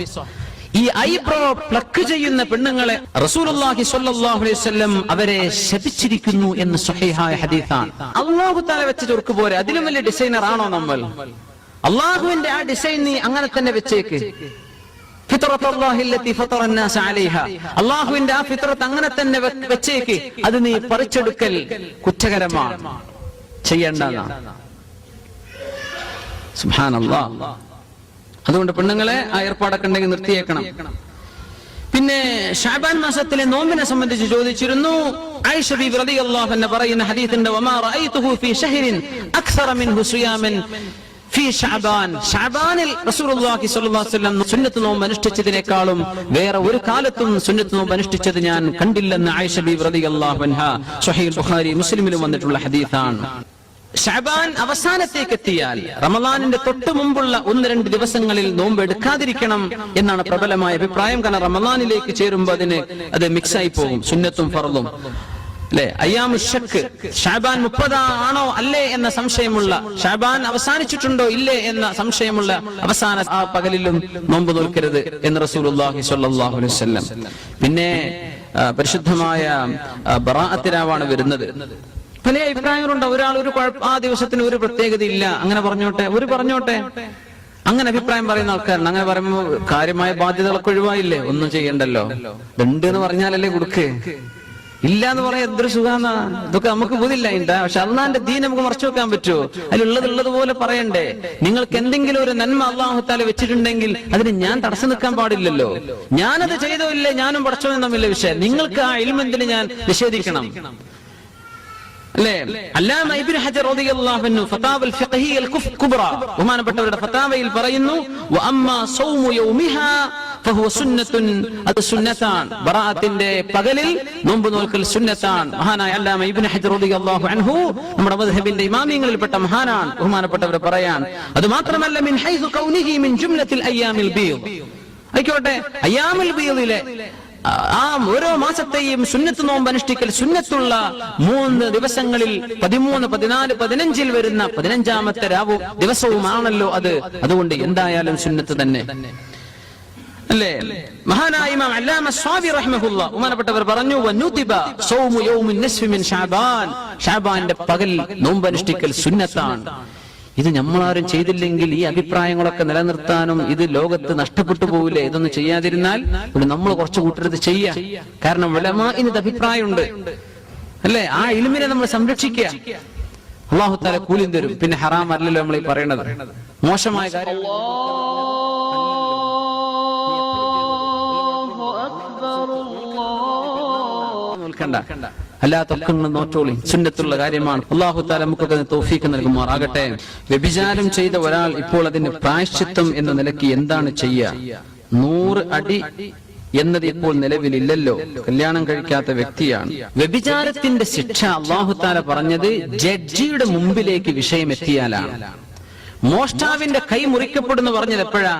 ഈ ഐബ്രോ പ്ലക്ക് ചെയ്യുന്ന പെണ്ണുങ്ങളെ റസൂലുള്ളാഹി സ്വല്ലല്ലാഹു അലൈഹി വസല്ലം അവരെ ശപിച്ചിരിക്കുന്നു എന്ന് സ്വഹീഹായ ഹദീസാണ് അല്ലാഹു തആല വെച്ച ചുർക്ക് പോരെ അതിലും വലിയ ഡിസൈനർ ആണോ നമ്മൾ അല്ലാഹുവിന്റെ ആ ഡിസൈൻ നീ അങ്ങനെ തന്നെ വെച്ചേക്ക് ഫിത്രത്തുല്ലാഹില്ലതി ഫതറന്നാസ അലൈഹ അല്ലാഹുവിന്റെ ആ ഫിത്രത്ത് അങ്ങനെ തന്നെ വെച്ചേക്ക് അത് നീ പറിച്ചെടുക്കൽ കുറ്റകരമാണ് ചെയ്യേണ്ടതാണ് സുബ്ഹാനല്ലാഹ് അതുകൊണ്ട് പെണ്ണുങ്ങളെ ആ ഏർപ്പാടൊക്കെ ഉണ്ടെങ്കിൽ നിർത്തിയേക്കണം പിന്നെ ശഅബാൻ മാസത്തിലെ നോമ്പിനെ സംബന്ധിച്ച് ചോദിച്ചിരുന്നു ആയിഷ ബീവി റളിയല്ലാഹു അൻഹ പറയുന്ന ഹദീസുണ്ട് വമാ റഅയ്തുഹു ഫീ ശഹ്റിൻ അക്സറ മിൻഹു സിയാമൻ ഫീ ശഅബാൻ ശഅബാനിൽ റസൂലുള്ളാഹി സ്വല്ലല്ലാഹു അലൈഹി വസല്ലം സുന്നത്ത് നോമ്പ് അനുഷ്ഠിച്ചതിനേക്കാളും വേറെ ഒരു കാലത്തും സുന്നത്ത് നോമ്പ് അനുഷ്ഠിച്ചത് ഞാൻ കണ്ടില്ലെന്ന് ആയിഷ ബീവി റളിയല്ലാഹു അൻഹ സ്വഹീഹ് ബുഖാരി മുസ്ലിമിലും വന്നിട്ടുള്ള ഹദീസാണ് ശഅബാൻ അവസാനത്തേക്ക് എത്തിയാൽ റമളാനിന്റെ തൊട്ട് മുമ്പുള്ള 1-2 ദിവസങ്ങളിൽ നോമ്പ് എടുക്കാതിരിക്കണം എന്നാണ് പ്രബലമായ അഭിപ്രായം കാരണം റമളാനിലേക്ക് ചേരുമ്പോൾ അത് മിക്സ് ആയി പോകും സുന്നത്തും ഫർളും അല്ലെ അയ്യാമു ശക്ക് ശഅബാൻ 30 ആണോ അല്ലേ എന്ന സംശയമുള്ള ശഅബാൻ അവസാനിച്ചിട്ടുണ്ടോ ഇല്ലേ എന്ന സംശയമുള്ള അവസാന ആ പകലിലും നോമ്പ് നോൽക്കരുത് എന്ന് റസൂലുള്ളാഹി സ്വല്ലല്ലാഹു അലൈഹി വസല്ലം പിന്നെ പരിശുദ്ധമായ ബറാഅത്ത് രാവാണ് വരുന്നത് പല അഭിപ്രായങ്ങളുണ്ട് ഒരാൾ ഒരു ആ ദിവസത്തിന് ഒരു പ്രത്യേകത ഇല്ല അങ്ങനെ പറഞ്ഞോട്ടെ അങ്ങനെ അഭിപ്രായം പറയുന്ന ആൾക്കാരുണ്ട് അങ്ങനെ പറയുമ്പോൾ കാര്യമായ ബാധ്യതകളൊക്കെ ഒഴിവായില്ലേ ഒന്നും ചെയ്യണ്ടല്ലോ ഉണ്ട് എന്ന് പറഞ്ഞാലല്ലേ കൊടുക്ക് ഇല്ല എന്ന് പറയാൻ എന്തൊരു സുഖാന്ന ഇതൊക്കെ നമുക്ക് ബുദ്ധില്ല പക്ഷെ അള്ളാന്റെ ദീൻ നമുക്ക് മറച്ചു വെക്കാൻ പറ്റുമോ അതിലുള്ളത് പോലെ പറയണ്ടേ നിങ്ങൾക്ക് എന്തെങ്കിലും ഒരു നന്മ അള്ളാഹു തആല വെച്ചിട്ടുണ്ടെങ്കിൽ അതിന് ഞാൻ തടസ്സം നിൽക്കാൻ പാടില്ലല്ലോ ഞാനത് ചെയ്തോ ഇല്ലേ ഞാനും പടച്ചോനും തമ്മിലുള്ള വിഷയം നിങ്ങൾക്ക് ആ ഇൽമെന്തിന് ഞാൻ നിഷേധിക്കണം അല്ലേ? അല്ലാമ ഇബ്നു ഹജർ റളിയല്ലാഹു അൻഹു ഫതാവൽ ഫിഖ്ഹിയൽ കുബ്ര ബഹുമാനപ്പെട്ടവരുടെ ഫതാവയിൽ പറയുന്നു, വഅമ്മാ സൗമു യൗമിഹാ ഫഹുവ സുന്നത്തുൻ, അത് സുന്നത്താണ്. ബറാഅത്തിന്റെ പകലിൽ നോമ്പ് നോൽക്കൽ സുന്നത്താണ്. മഹാനായ അല്ലാമ ഇബ്നു ഹജർ റളിയല്ലാഹു അൻഹു നമ്മുടെ മദ്ഹബിന്റെ ഇമാമിയങ്ങളിൽപ്പെട്ട മഹാനാണ്. ബഹുമാനപ്പെട്ടവർ പറയാൻ, അത് മാത്രമല്ല മിൻ ഹൈസു കൗനിഹി മിൻ ജുംലത്തിൽ അയ്യാമിൽ ബീദ്, ആയിക്കോട്ടെ അയ്യാമുൽ ബീദിലെ ആ ഓരോ മാസത്തെയും സുന്നത്ത് നോമ്പ് അനുഷ്ഠിക്കൽ സുന്നത്തുള്ള 3 ദിവസങ്ങളിൽ 13, 14, 15 വരുന്ന 15ാമത്തെ ദിവസവുമാണല്ലോ അത്. അതുകൊണ്ട് എന്തായാലും സുന്നത്ത് തന്നെ അല്ലേ? മഹാനായ ഇമാം അല്ലാമ സ്വാബി റഹിമഹുല്ലാഹ് ബഹുമാനപ്പെട്ടവർ പറഞ്ഞു, വനുതിബ സൗമു യൗമിൻ നിസ്ഫി മിൻ ശഅബാൻ, ശഅബാന്റെ പകൽ നോമ്പ് അനുഷ്ഠിക്കൽ സുന്നത്താണ്. ഇത് നമ്മളാരും ചെയ്തില്ലെങ്കിൽ ഈ അഭിപ്രായങ്ങളൊക്കെ നിലനിർത്താനും ഇത് ലോകത്ത് നഷ്ടപ്പെട്ടു പോവില്ലേ? ഇതൊന്നും ചെയ്യാതിരുന്നാൽ നമ്മൾ കുറച്ച് കൂട്ടരുത് ചെയ്യാം. കാരണം ഉലമാഇന് ഇത് അഭിപ്രായമുണ്ട് അല്ലേ? ആ ഇൽമിനെ നമ്മൾ സംരക്ഷിക്കുക. അല്ലാഹു തആല കൂലി തരും. പിന്നെ ഹറാം അല്ലല്ലോ നമ്മൾ ഈ പറയണത്, മോശമായ കാര്യം അല്ലാത്തൊക്കെ നോറ്റോളി, സുന്നത്തുള്ള കാര്യമാണ്. അല്ലാഹു തആല നമുക്കൊക്കെ തൗഫീഖ് നൽകുമാറാകട്ടെ. വ്യഭിചാരം ചെയ്ത ഒരാൾ ഇപ്പോൾ അതിന് പ്രായശ്ചിത്തം എന്ന നിലയ്ക്ക് എന്താണ് ചെയ്യുക? 100 അടി എന്നത് ഇപ്പോൾ നിലവിലില്ലല്ലോ. കല്യാണം കഴിക്കാത്ത വ്യക്തിയാണ്. വ്യഭിചാരത്തിന്റെ ശിക്ഷ അല്ലാഹു തആല പറഞ്ഞത് ജഡ്ജിയുടെ മുമ്പിലേക്ക് വിഷയം എത്തിയാലാണ്. മോഷ്ടാവിന്റെ കൈ മുറിക്കപ്പെടുന്നു പറഞ്ഞത് എപ്പോഴാ?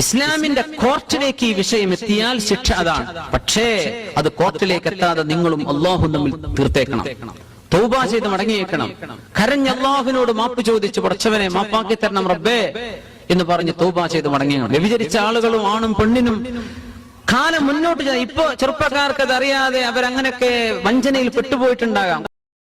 ഇസ്ലാമിന്റെ കോർട്ടിലേക്ക് ഈ വിഷയം എത്തിയാൽ ശിക്ഷ അതാണ്. പക്ഷേ അത് കോർട്ടിലേക്ക് എത്താതെ നിങ്ങളും അല്ലാഹും തമ്മിൽ തീർത്തേക്കണം. തൗബ ചെയ്ത് മടങ്ങിയേക്കണം. കരഞ്ഞ അല്ലാഹുവിനോട് മാപ്പ് ചോദിച്ച്, പടച്ചവനെ മാപ്പാക്കി തരണം റബ്ബേ എന്ന് പറഞ്ഞ് തൗബ ചെയ്ത് മടങ്ങിയേക്കണം. വ്യഭിചരിച്ച ആളുകളും ആണും പെണ്ണിനും കാലം മുന്നോട്ട് ഇപ്പൊ ചെറുപ്പക്കാർക്ക് അത് അറിയാതെ അവരങ്ങനെയൊക്കെ വഞ്ചനയിൽ പെട്ടുപോയിട്ടുണ്ടാകാം.